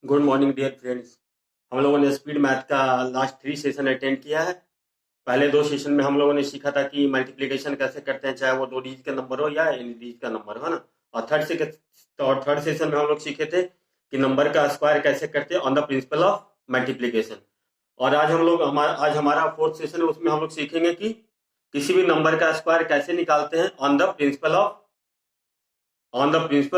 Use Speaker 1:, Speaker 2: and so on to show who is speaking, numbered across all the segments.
Speaker 1: Good morning dear friends. हम लोगों ने स्पीड मैथ का लास्ट 3 सेशन अटेंड किया है। पहले 2 सेशन में हम लोगों ने सीखा था कि मल्टीप्लिकेशन कैसे करते हैं, चाहे वो 2 डिजिट का नंबर हो या एन डिजिट का नंबर हो ना। और थर्ड सेशन में हम लोग सीखे थे कि नंबर का स्क्वायर कैसे करते हैं on the principle of multiplication. और आज हमारा फोर्थ सेशन है, उसमें हम लोग सीखेंगे कि किसी भी नंबर का स्क्वायर कैसे निकालते हैं on the principle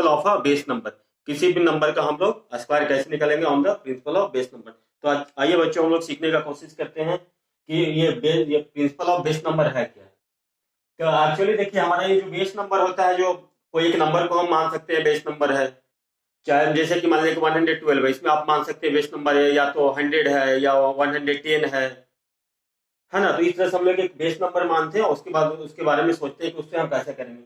Speaker 1: of a base number. किसी भी नंबर का हम लोग स्क्वायर कैसे निकालेंगे on the principle of base number. तो आइए बच्चों, हम लोग सीखने का कोशिश करते हैं कि ये प्रिंसिपल ऑफ बेस नंबर है क्या। तो एक्चुअली देखिए, हमारा ये जो बेस नंबर होता है, जो कोई एक नंबर को हम मान सकते हैं बेस नंबर है। चाहे जैसे कि मान लीजिए 112 है, इसमें आप मान सकते हैं बेस नंबर है, या तो 100 है या 110 है ना। तो इस तरह से हम लोग एक बेस नंबर मानते हैं और उसके बाद उसके बारे में सोचते हैं कि उससे हम कैसे करेंगे।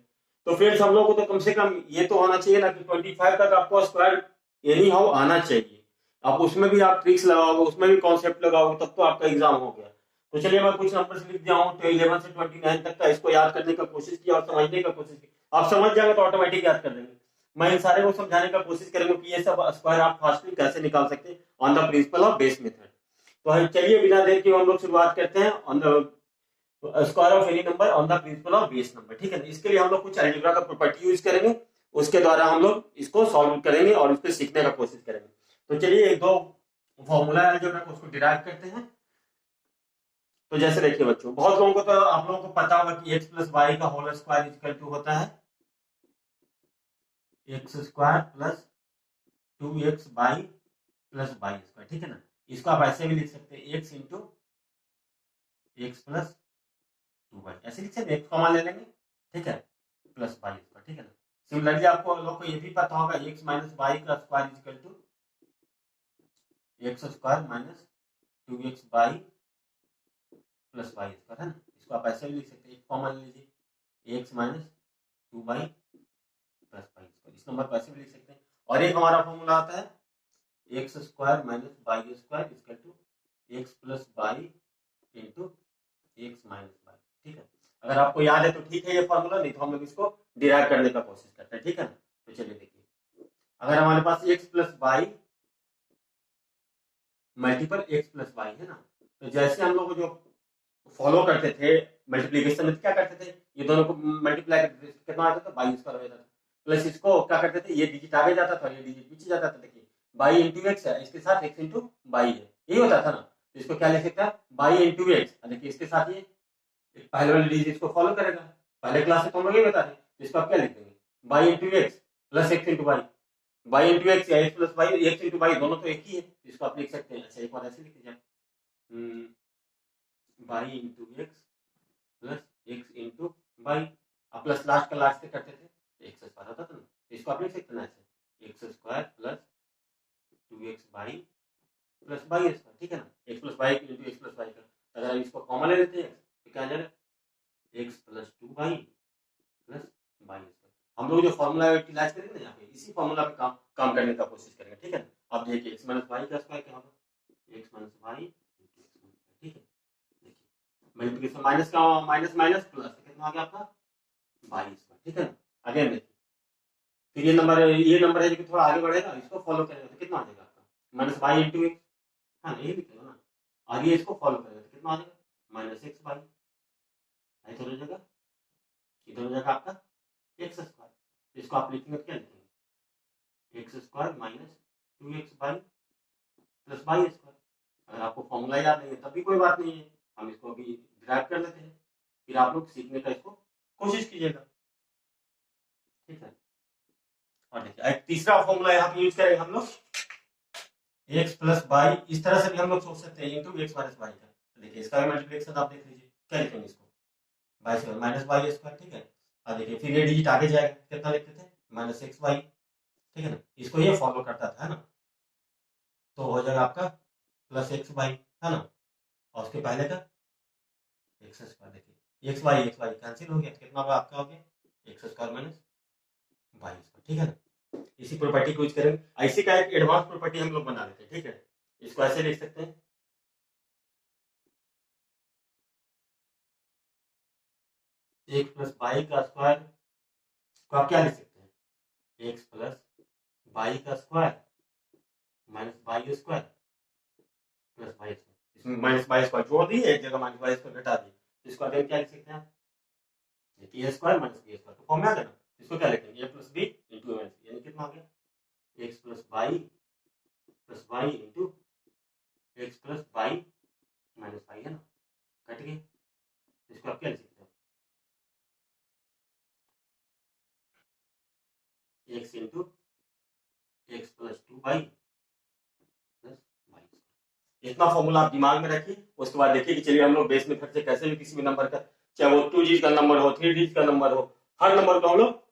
Speaker 1: तो फ्रेंड्स, हम लोग को तो कम से कम ये तो होना चाहिए ना कि 25 तक आपको स्क्वायर एनी हाउ आना चाहिए। आप उसमें भी आप ट्रिक्स लगाओगे, उसमें भी कॉन्सेप्ट लगाओगे, तब तो आपका एग्जाम हो गया। तो चलिए, मैं कुछ नंबर लिख दिया हूँ, तो 11 से 29 तक का इसको याद करने का कोशिश किया और समझने का कोशिश की। आप समझ जाएंगे तो ऑटोमेटिक याद कर देंगे। मैं इन सारे को समझाने का कोशिश करूंगा कि ये सब स्क्वायर आप फास्टली कैसे निकाल सकते हैं on the principle of base method. तो चलिए, बिना देर के हम लोग शुरुआत करते हैं on the square of any number on the principle of base number. ठीक है ना। इसके लिए हम लोग कुछ अलजेब्रा का प्रॉपर्टी यूज करेंगे, उसके द्वारा हम लोग इसको सॉल्व करेंगे और उसको सीखने का कोशिश करेंगे। तो चलिए, एक दो फॉर्मूला अलजेब्रा को उसको डिराइव करते हैं। तो जैसे देखिए बच्चों, बहुत लोगों को तो आप लोगों को पता होगा कि एक्स प्लस वाई का होल स्क्वायर इक्वल टू होता है x square plus 2x y plus y square. ठीक है ना। इसको आप ऐसे भी लिख सकते हैं, x into x plus 2y, ऐसे लिख सकते हैं, एक्स कॉमन ले लेंगे। ठीक है, प्लस वाई स्क्वायर। ठीक है ना। सिमिलरली आपको लोग को ये भी पता होगा एक्स माइनस वाई का square equal to x square minus 2x y plus y square, है ना। इसको आप ऐसे भी लिख सकते हैं, एक कॉमन लीजिए, x minus 2 y plus y square. इस नंबर को ऐसे भी लिख सकते हैं। और एक हमारा फॉर्मूला आता है x square minus y square equal to x plus y into x minus y. ठीक है। अगर आपको याद है तो ठीक है ये फॉर्मूला, नहीं तो हम लोग इसको डिराइव करने का कोशिश करते हैं। ठीक है ना। तो चलिए देखिए, अगर हमारे पास x plus y multiple x plus y है ना, तो जैसे हम लोग जो फॉलो करते थे मल्टीप्लीकेशन में, क्या करते थे, ये दोनों को मल्टीप्लाई करते थे, कितना आता था, बाई स्क्वायर हो जाता था। प्लस इसको क्या करते थे, ये डिजिट आगे जाता था, ये डिजिट पीछे जाता था। देखिए, बाई इंटू एक्स है, इसके साथ एक्स इंटू बाई है, यही होता था ना। तो इसको क्या लिख सकता है, बाई इंटू एक्स। देखिए, इसके साथ ये पहले वाले डिजिट इसको फॉलो करेगा। पहले क्लास में तो हम लोग ये बता रहे, तो इसको आप क्या लिख देंगे, y into x plus x into y. Y into x या x plus y, x into y दोनों तो एक ही है, इसको आप लिख सकते हैं। अच्छा, एक बार ऐसे लिख दीजिए, y into x plus x into y. अब प्लस लास्ट का लास्ट से करते थे, एक्स स्क्वायर होता था ना, तो इसको आप लिख सकते हैं ऐसे, x square plus 2x y plus y square. ठीक है ना। X plus y into x plus y का, अगर हम इसको कॉमन ले लेते हैं तो क्या आ जाएगा, x plus 2y plus y square. हम लोग जो फॉर्मूला यूटिलाइज करेंगे ना यहाँ पे, इसी फॉर्मूला पे काम करने का कोशिश करेंगे। ठीक है ना। अब देखिए, एक्स माइनस वाई का स्क्वायर क्या होगा, x minus y into x minus y. ठीक है। देखिए, मल्टीप्लिकेशन माइनस का माइनस माइनस प्लस, कितना आ गया आपका, वाई स्क्वायर। ठीक है ना। अगेन देखिए, फिर ये नंबर है जो थोड़ा आगे बढ़ेगा, इसको फॉलो करेगा तो कितना आ जाएगा आपका, माइनस वाई इंटू एक्स। हाँ, यही लिखेगा ना। आगे इसको फॉलो करेगा तो कितना आ जाएगा, माइनस एक्स वाई। इधर हो जाएगा, इधर हो जाएगा आपका एक्स स्क्वायर। इसको आप लिखेंगे तो क्या लिखेंगे, x square minus 2x y plus y square. अगर आपको फॉर्मूला याद नहीं है तब भी कोई बात नहीं है, हम इसको अभी डिराइव कर लेते हैं, फिर आप लोग सीखने का इसको कोशिश कीजिएगा। ठीक है। और देखिए, एक तीसरा फॉर्मूला यहाँ पे यूज करेंगे हम लोग, एक्स प्लस वाई। इस तरह से भी हम लोग सोच सकते हैं, इंटू एक्स माइनस वाई का। तो देखिए, इसका भी मल्टीप्लिकेशन आप देख लीजिए, क्या लिखेंगे इसको, y square minus y square. ठीक है। और देखिए, फिर ये डिजिट आगे जाएगा, कितना लिखते थे, माइनस एक्स वाई। ठीक है ना। इसको ये फॉलो करता था, है ना। तो हो जाएगा आपका प्लस एक्स वाई, है ना। और उसके पहले का एक्स स्क्वायर। देखिए, एक्स वाई कैंसिल हो गया, कितना आपका हो गया, x square minus y square. ठीक है ना। इसी प्रॉपर्टी को यूज करेंगे, ऐसी का एक एडवांस प्रॉपर्टी हम लोग बना लेते हैं। ठीक है। इसको ऐसे लिख सकते हैं, एक्स प्लस वाई का स्क्वायर को आप क्या लिख सकते हैं, एक्स प्लस वाई का स्क्वायर ए स्क्वायर प्लस वाई स्क्वायर, इसमें माइनस वाई स्क्वायर जोड़ दिए, एक जगह माइनस वाई स्क्वायर घटा दिए, इसको अगेन क्या लिख सकते हैं, A square minus B square, तो फॉर्म में आ गया ना, इसको क्या लिखेंगे, A plus B into A, यानी कितना हो गया, x plus y into x plus y minus y, है ना, कट गए, इसको आप क्या लिख सकते हैं, x into x plus 2y plus y. इतना फॉर्मूला आप दिमाग में रखिए, उसके बाद देखिए कि चलिए हम लोग बेस में फिर से कैसे भी किसी भी नंबर का, चाहे वो 2 डिजिट का नंबर हो, 3 डिजिट का नंबर हो, हर नंबर को हम लोग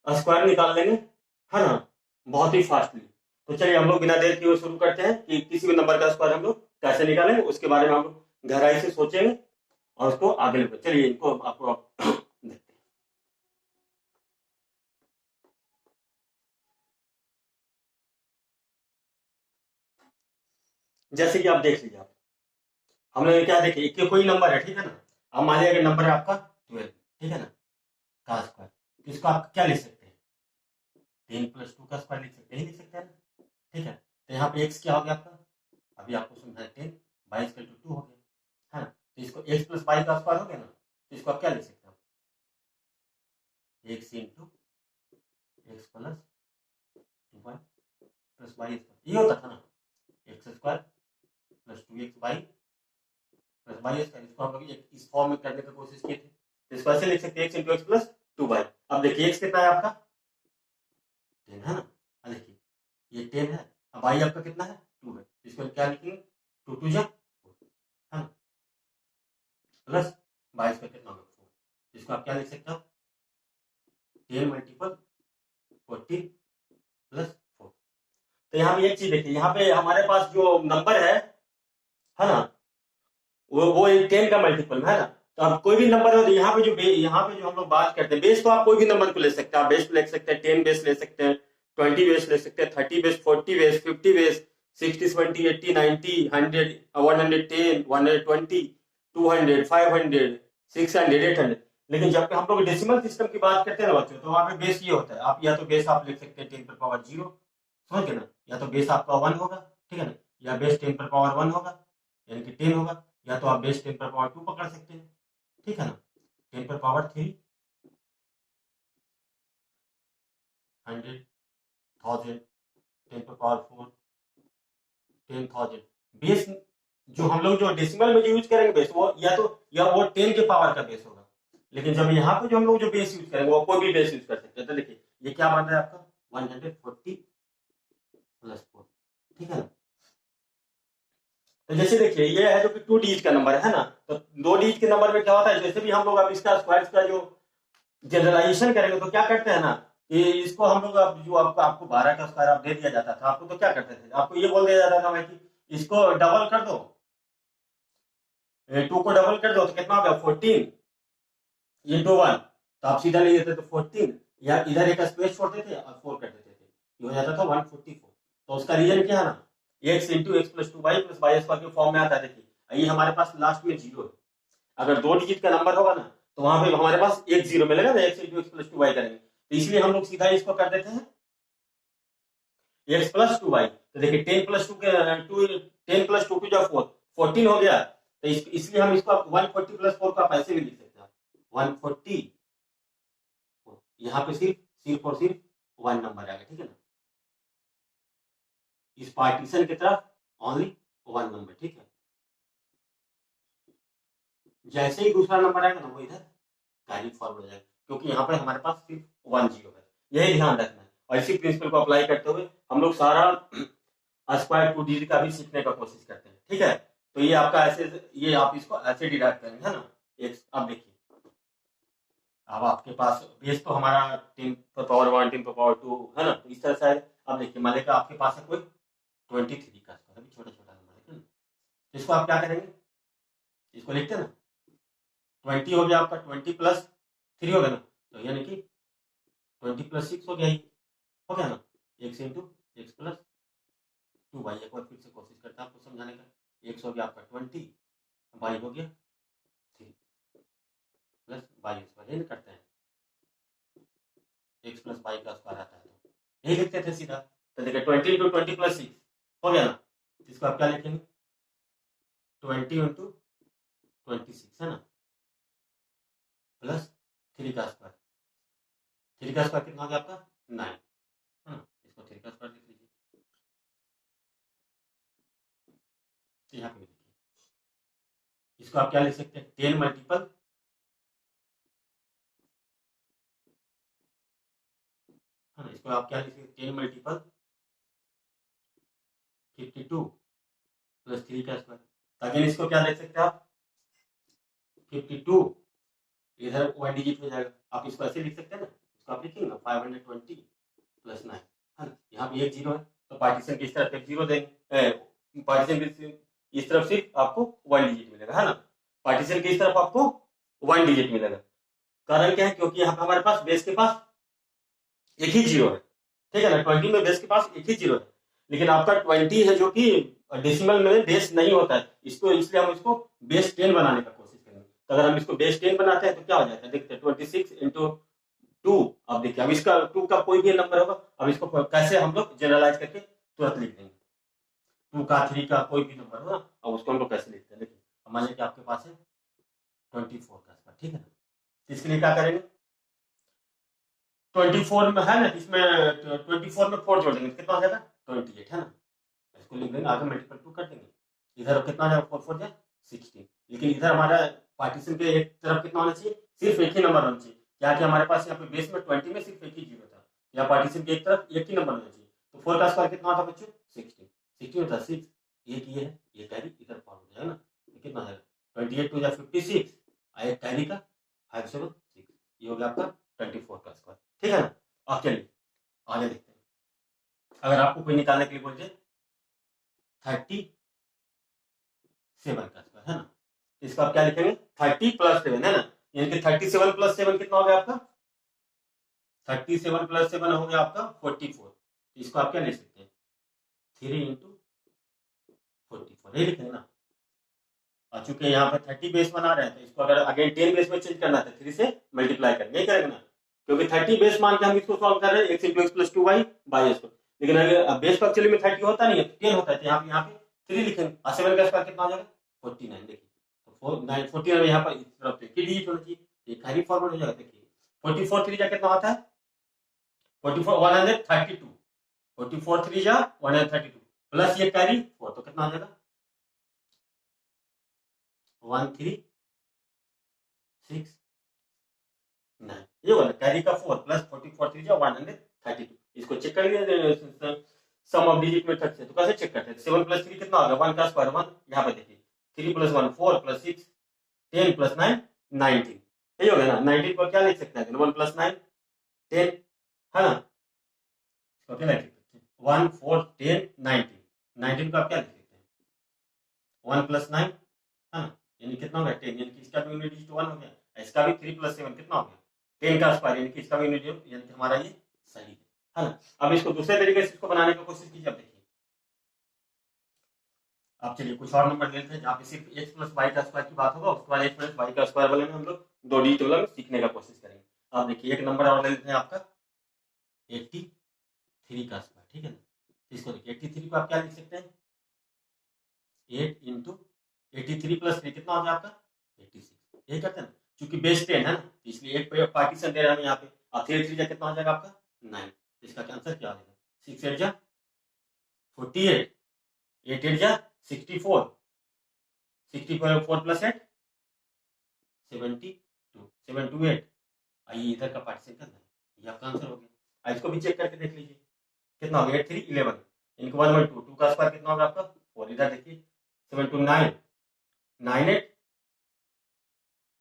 Speaker 1: स्क्वायर निकाल लेंगे, है ना, बहुत ही फास्टली। तो चलिए हम लोग बिना देर किए शुरू करते हैं कि किसी भी नंबर का स्क्वायर हम लोग कैसे निकालेंगे, उसके बारे में हम लोग गहराई से सोचेंगे और उसको आगे लेंगे। चलिए इनको आपको देखते हैं। जैसे कि आप देख लीजिए, आप हम लोग क्या देखे, एक कोई नंबर है, ठीक है ना, अब मान लिया नंबर है आपका 12, ठीक है ना, का स्क्वायर, इसको आप क्या लिख सकते हैं, 10 प्लस 2 का स्क्वायर लिख सकते हैं, लिख सकते हैं ना, ठीक है। तो यहाँ पे एक्स क्या हो गया आपका, अभी आपको समझा 10 बाई स्क्वायर टू 2 हो गया, है ना, तो इसको एक्स प्लस वाई का स्क्वायर हो गया ना, तो इसको आप क्या लिख सकते हो, x into x plus 2y plus y square, ये होता था ना, x square plus 2xy plus y square, इसको हम लोग इस फॉर्म में करने की कोशिश की थी, तो इसको ऐसे लिख सकते हैं, x into x plus 2y। अब देखिए एक्स कितना है आपका 10, है ना, देखिए ये 10 है, अब y आपका कितना है 2 है, इसको क्या लिखेंगे 2 2 जा, है ना, प्लस वाई स्क्वायर कितना होगा 4, इसको आप क्या लिख सकते हो 10 मल्टीपल 14 प्लस 4। तो यहाँ पे एक चीज देखिए, यहाँ पे हमारे पास जो नंबर है ना, वो 10 का मल्टीपल है ना, तो अब कोई भी नंबर हो, तो यहाँ पे जो हम लोग बात करते हैं बेस, तो आप कोई भी नंबर को ले सकते हैं, आप बेस ले सकते हैं, 10 बेस ले सकते हैं, 20 बेस ले सकते हैं, 30 बेस, 40 बेस, 50 बेस, 60 70 80 90 100 110 120 200 500 600 800। लेकिन जब हम लोग डेसिमल सिस्टम की बात करते हैं ना बच्चों, तो वहां पे बेस ये होता है, आप या तो बेस आप लिख सकते हैं 10 पर पावर 0, समझ गए ना, या तो बेस आपका 1 होगा, ठीक है ना, या बेस 10 पर पावर 1 होगा, यानी कि 10 होगा, या तो आप बेस 10 पर पावर 2 पकड़ सकते हैं, ठीक है ना, 10 पर पावर 3 100 1000 10 पर पावर 4 10,000। बेस जो हम लोग जो डेसिमल में यूज करेंगे बेस, वो या वो 10 के पावर का बेस होगा, लेकिन जब यहाँ पे जो हम लोग जो बेस यूज करेंगे वो कोई भी बेस यूज कर सकते हैं। तो देखिए ये क्या बन रहा है आपका 140 प्लस 4, ठीक है ना। तो जैसे देखिए ये है जो कि 2 डिजिट का नंबर है ना, तो 2 डिजिट के नंबर में क्या होता है, जैसे भी हम लोग अब इसका स्क्वायर का जो जनरलाइजेशन करेंगे तो क्या करते हैं ना, कि इसको हम लोग अब जो आपको 12 का स्क्वायर आप दे दिया जाता था आपको, तो क्या करते थे, आपको ये बोल दिया जाता था भाई कि इसको डबल कर दो, 2 को डबल कर दो तो कितना हो गया 14 इंटू 1, तो आप सीधा ले लेते थे 14, या इधर एक स्पेस छोड़ देते और 4 कर देते थे, ये हो जाता था 144। तो उसका रीजन क्या है ना, x into x plus 2y plus y square के फॉर्म में आता है। देखिए ये हमारे पास लास्ट में 0 है, अगर 2 डिजिट का नंबर होगा ना तो वहां पे हमारे पास एक 0 मिलेगा ना, x into x plus 2y करेंगे, तो इसलिए हम लोग सीधा इसको कर देते हैं एक्स प्लस 2y। तो देखिए 10 प्लस 2 10 प्लस 2 जो 14 हो गया, तो इसलिए हम इसको 140 प्लस 4 का पैसे भी लिख सकते हैं 140, यहाँ पे सिर्फ और सिर्फ 1 नंबर आएगा, ठीक है ना, इस पार्टीशन की तरफ ओनली 1 नंबर, ठीक है। जैसे ही दूसरा नंबर आएगा ना वो इधर कैरी फॉरवर्ड हो जाएगा, क्योंकि यहाँ पर हमारे पास सिर्फ 1 0 है, यही ध्यान रखना है। और इसी प्रिंसिपल को अप्लाई करते हुए हम लोग सारा स्क्वायर 2 डिजिट का भी सीखने का कोशिश करते हैं, ठीक है। तो ये आपका ऐसे, ये आप इसको ऐसे डिराइव करेंगे, है ना। एक अब देखिए, अब आपके पास बेस तो हमारा 10 पर पावर 1 10 पर पावर 2 है ना, तो इस तरह से है। अब देखिए मान लेकर आपके पास है कोई 23 का स्क्वायर, अभी छोटा छोटा नंबर है, तो इसको आप क्या करेंगे, इसको लिखते हैं ना 20 हो गया आपका, 20 प्लस 3 हो गया ना, तो यानी कि 20 प्लस 6 हो गया, ही हो गया ना, x into x plus 2y। एक बार फिर से कोशिश करते हैं आपको समझाने का, एक्स हो गया आपका 20, वाई हो गया 3 प्लस वाई स्क्वायर, करते हैं एक्स प्लस वाई का स्क्वायर आता है, तो यही लिखते थे सीधा। तो देखिए 20 इंटू 20 प्लस 6 हो गया ना। इसको आप क्या लिखेंगे 20 इंटू 26 है ना, प्लस 3 का स्क्वायर। 3 का स्क्वायर कितना हो गया आपका 9 है ना, इसको 3 का स्क्वायर लिख लीजिए। तो यहाँ पे लिखिए, इसको आप क्या लिख सकते हैं 10 मल्टीपल है ना, इसको आप क्या लिख सकते हैं 10 मल्टीपल 52 प्लस 3 का स्क्वायर। अगेन इसको क्या लिख सकते हैं आप 52, इधर 1 डिजिट हो जाएगा, आप इसको ऐसे लिख सकते हैं ना, इसको आप लिखेंगे 520 प्लस 9 है ना, यहाँ पे एक जीरो है तो पार्टीशन की इस तरफ एक जीरो देंगे, पार्टीशन की इस तरफ सिर्फ आपको 1 डिजिट मिलेगा है ना, पार्टीशन की इस तरफ आपको 1 डिजिट मिलेगा। कारण क्या है, क्योंकि यहाँ पे हमारे पास बेस के पास एक ही जीरो है, ठीक है ना, 20 में बेस के पास एक ही जीरो है, लेकिन आपका 20 है जो कि डेसिमल में बेस नहीं होता है, इसको इसलिए हम इसको बेस 10 बनाने का कोशिश करेंगे। तो अगर हम इसको बेस 10 बनाते हैं तो क्या हो जाता है, देखते हैं 26 इंटू 2। अब देखिए, अब इसका 2 का कोई भी नंबर होगा, अब इसको कैसे हम लोग जनरलाइज करके तुरंत लिख देंगे, 2 का 3 का कोई भी नंबर होगा, अब उसको हम लोग कैसे लिखते हैं, देखिए मान लीजिए कि आपके पास है 24 का स्क्वायर, ठीक है ना, तो इसके लिए क्या करेंगे 24 में है ना, इसमें 24 में 4 जोड़ देंगे कितना हो जाएगा 28 है ना, इसको लिख देंगे, आगे मल्टीपल 2 कर देंगे, इधर कितना जाएगा 4 4 जाए 16, लेकिन इधर हमारा पार्टीशन के एक तरफ कितना होना चाहिए, सिर्फ एक ही नंबर होना चाहिए, क्या कि हमारे पास यहाँ पे बेस में 20 में सिर्फ एक ही जीरो था, या पार्टीशन के एक तरफ एक ही नंबर होना चाहिए, तो 4 का स्क्वायर कितना होता है बच्चों 16, 16 होता है 6, एक ये है, ये कैरी इधर फॉर हो जाएगा ना, तो कितना हो जाएगा 28 टू 56, एक कैरी का 5 7 6, ये हो गया आपका 24 का स्क्वायर, ठीक है ना। अब चलिए आगे देखते हैं, अगर आपको कोई निकालने के लिए बोल 37 का स्क्वायर है ना, इसको आप क्या लिखेंगे 30 प्लस 7 है ना, यानी कि 37 प्लस 7 कितना हो गया आपका 37 प्लस 7 हो गया आपका 44, तो इसको आप क्या लिख सकते हैं 3 इंटू 44 ये लिखेंगे ना। और चूंकि यहाँ पे 30 बेस बना रहे हैं तो इसको अगर अगेन 10 बेस में चेंज करना है तो 3 से मल्टीप्लाई करेंगे, नहीं करेंगे ना, क्योंकि 30 बेस मान के हम इसको सॉल्व कर रहे हैं x into x plus 2y by x, लेकिन अगर बेस को एक्चुअली में 30 होता नहीं है 10 होता है, तो यहाँ पे 3 लिखेंगे, और 7 का स्क्वायर कितना हो जाएगा 49, देखिए तो 49 यहाँ पर इस तरफ तो एक डिजिट होना चाहिए, ये कैरी फॉरवर्ड हो जाएगा, देखिए 44 3 जा कितना होता है 44 132, 44 3 जा 132 प्लस ये कैरी 4 तो कितना हो जाएगा 1 3 6 9, ये वाला कैरी का 4 प्लस 44 3 जा 132, इसको चेक कर लिया सम ऑफ डिजिट में 30 से, तो कैसे चेक करते हैं 7 प्लस 3 कितना होगा 1 का स्क्वायर 1, यहाँ पे देखिए 3 प्लस 1 4 प्लस 6 10 प्लस 9 19, यही हो गया ना, 19 को क्या लिख सकते हैं 1 प्लस 9 10 है ना, इसको क्या लिख सकते हैं 1 4 10 19, 19 को आप क्या लिख सकते हैं 1 प्लस 9 है ना, यानी कितना हो गया 10, यानी कि इसका भी यूनिट डिजिट 1 हो गया, इसका भी 3 प्लस 7 कितना हो गया 10 का स्क्वायर, यानी कि इसका भी यूनिट यानी कि हमारा ये सही है ना। अब इसको दूसरे तरीके से इसको बनाने की कोशिश कीजिए, अब देखिए आप चलिए कुछ और नंबर लेते हैं जहाँ पे सिर्फ x प्लस वाई का स्क्वायर की बात होगा, उसके बाद x प्लस वाई का स्क्वायर वाले में हम लोग 2 डिजिट वाला में सीखने का कोशिश करेंगे। आप देखिए एक नंबर और ले लेते हैं आपका 83 का स्क्वायर, ठीक है ना, इसको देखिए 83 को आप क्या लिख सकते हैं 8 इंटू 83 प्लस 3 कितना हो गया आपका 86, यही करते हैं ना, चूंकि बेस 10 है ना इसलिए एक पार्टीशन दे रहा है यहाँ पे, और 3 3 कितना हो जाएगा आपका 9, इसका आंसर क्या हो जाएगा 6 8 जा 48, 8 8 जा 64, 64 प्लस 8 72, 728, आइए इधर का पार्टीशन करना है, ये आपका आंसर हो गया। इसको भी चेक करके देख लीजिए कितना हो गया 8 3 11, इनको 1 1 2 2 का स्क्वायर कितना होगा आपका 4, इधर देखिए 7 2 9 9 8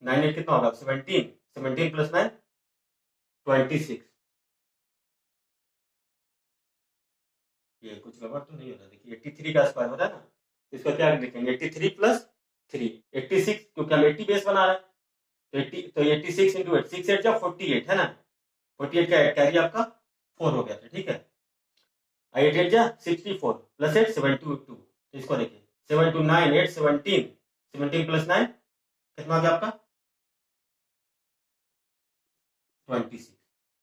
Speaker 1: 9 8 कितना होगा 17, 17 प्लस 9 26, ये कुछ गड़बड़ तो नहीं हो रहा, देखिए 83 का स्क्वायर हो रहा है ना, इसका क्या लिखेंगे 83 प्लस 3 86, क्योंकि हम 80 बेस बना रहे हैं तो 80 तो 86 इंटू 8 6 8 जा 48 है ना, 48 का कैरी आपका 4 हो गया था, ठीक है 8 8 जा 64 प्लस 8 72, तो इसको देखिए 7 2 9 8 17, 17 प्लस 9 कितना हो गया आपका 26,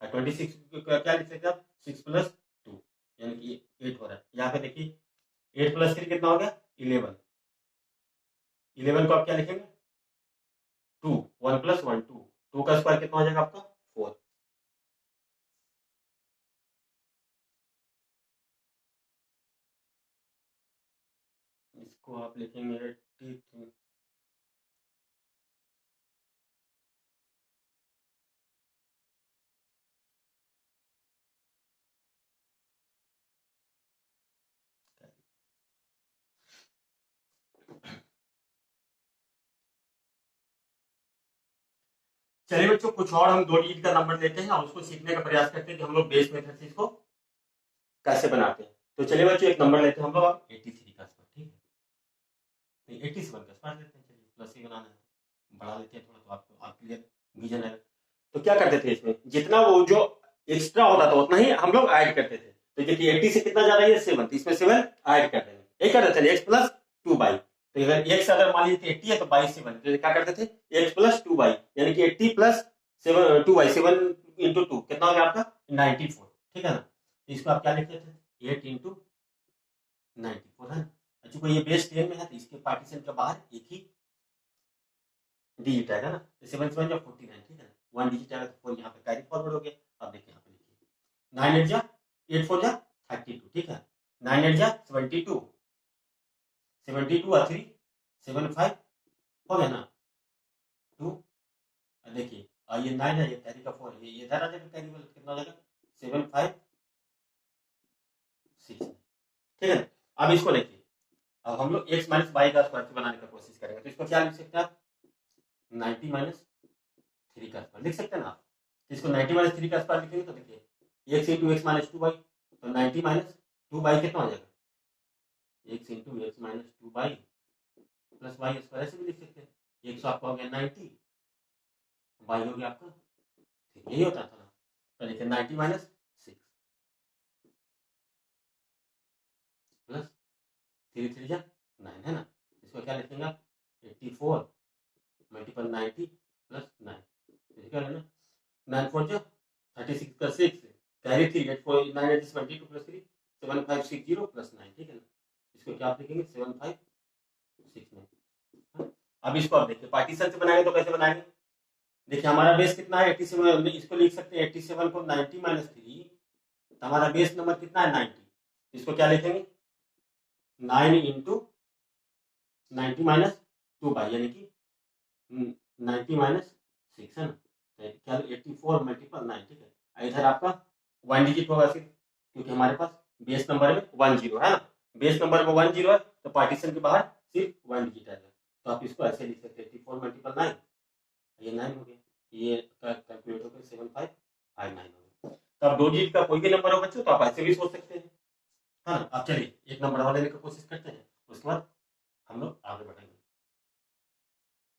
Speaker 1: 26 क्या लिख सकते हैं आप 6 प्लस 2 यानी कि 8 हो रहा है, यहाँ पे देखिए 8 प्लस 3 कितना हो गया 11। 11 को आप क्या लिखेंगे 2, 1 प्लस 1 2, 2 का स्क्वायर कितना हो जाएगा आपका 4। इसको आप लिखेंगे 83। चलिए बच्चों कुछ और हम 2 डिजिट का नंबर लेते हैं और उसको सीखने का प्रयास करते हैं कि हम लोग बेस मेथड से इसको कैसे बनाते हैं। तो चलिए बच्चों एक नंबर लेते हैं हम लोग अब 83 का स्क्वायर, ठीक है। 87 का स्क्वायर लेते हैं, चलिए प्लस ही बनाना है, बढ़ा लेते हैं थोड़ा तो आपको आप क्लियर विजन है। तो क्या करते थे इसमें जितना वो जो एक्स्ट्रा होता था उतना ही हम लोग ऐड करते थे। तो देखिए 80 से कितना ज्यादा है 7, तो इसमें 7 ऐड कर देंगे, यही करते थे x प्लस 2y। तो अगर x अगर मान लीजिए 80 है तो बाई 7, तो क्या करते थे x प्लस 2y, यानी कि 80 प्लस 7 2y 7 इंटू 2 कितना हो गया आपका 94, ठीक है ना। तो इसको आप क्या लिखते थे 8 इंटू 94 है। अच्छा ये बेस 10 में है तो इसके पार्टीशन के बाहर एक ही डिजिट आएगा ना, तो 7 7 जा 49, ठीक है ना। 1 डिजिट आएगा तो 4 यहाँ पे कैरी फॉरवर्ड हो गया। अब देखिए यहाँ पे लिखिए 9 8 जा 8 4 जा 32, ठीक है। 9 8 जा 72, 72 और 3 75 हो गया ना 2। देखिए ये 9 है, ये कैरी का 4 ये इधर आ जाएगा, कैरी वाला कितना हो जाएगा 7 5 6, ठीक है। अब इसको देखिए, अब हम लोग x माइनस वाई का स्क्वायर बनाने की कोशिश करेंगे। तो इसको क्या लिख सकते हैं आप 90 माइनस 3 का स्क्वायर लिख सकते हैं ना आप। इसको 90 माइनस 3 का स्क्वायर लिखेंगे तो देखिए x into x minus 2y, तो 90 माइनस 2y कितना हो जाएगा x into x minus 2y plus y square, ऐसे भी लिख सकते हैं। x आपका हो गया 90, y हो गया आपका, यही होता था ना। तो देखिए 90 माइनस 6 प्लस 3 3 जा 9 है ना। इसको क्या लिखेंगे आप 84 मल्टीपल 90 प्लस 9, क्या है ना 9 4 जा 36 का 6 कैरी 3 8 4 9 8 22 प्लस 3 7 5 6 0 प्लस 9, ठीक है ना। इसको क्या आप लिखेंगे 7 5 6 9। अब इसको आप देखिए पार्टीशन से बनाएंगे तो कैसे बनाएंगे। देखिए हमारा बेस कितना है 87, इसको लिख सकते हैं 87 को 90 माइनस 3, तो हमारा बेस नंबर कितना है 90। इसको क्या लिखेंगे 9 इंटू 90 माइनस 2 बाई, यानी कि 90 माइनस 6 है ना। क्या 84 मल्टीपल 9, ठीक है। इधर आपका 1 डिजिट होगा सिर्फ, क्योंकि हमारे पास बेस नंबर में 1 0 है ना। बेस नंबर में 1 0 है तो पार्टीशन के बाहर सिर्फ 1 डिजिट आएगा। तो आप इसको ऐसे लिख सकते हैं 84 मल्टीपल 9, ये 9 हो गया, ये कैलकुलेट होकर 7 5 5 9 हो गया। तो अब 2 डिजिट का कोई भी नंबर हो बच्चों तो आप ऐसे भी सोच सकते हैं, है ना। आप चलिए एक नंबर और लेने की कोशिश करते हैं, उसके बाद हम लोग आगे बढ़ेंगे,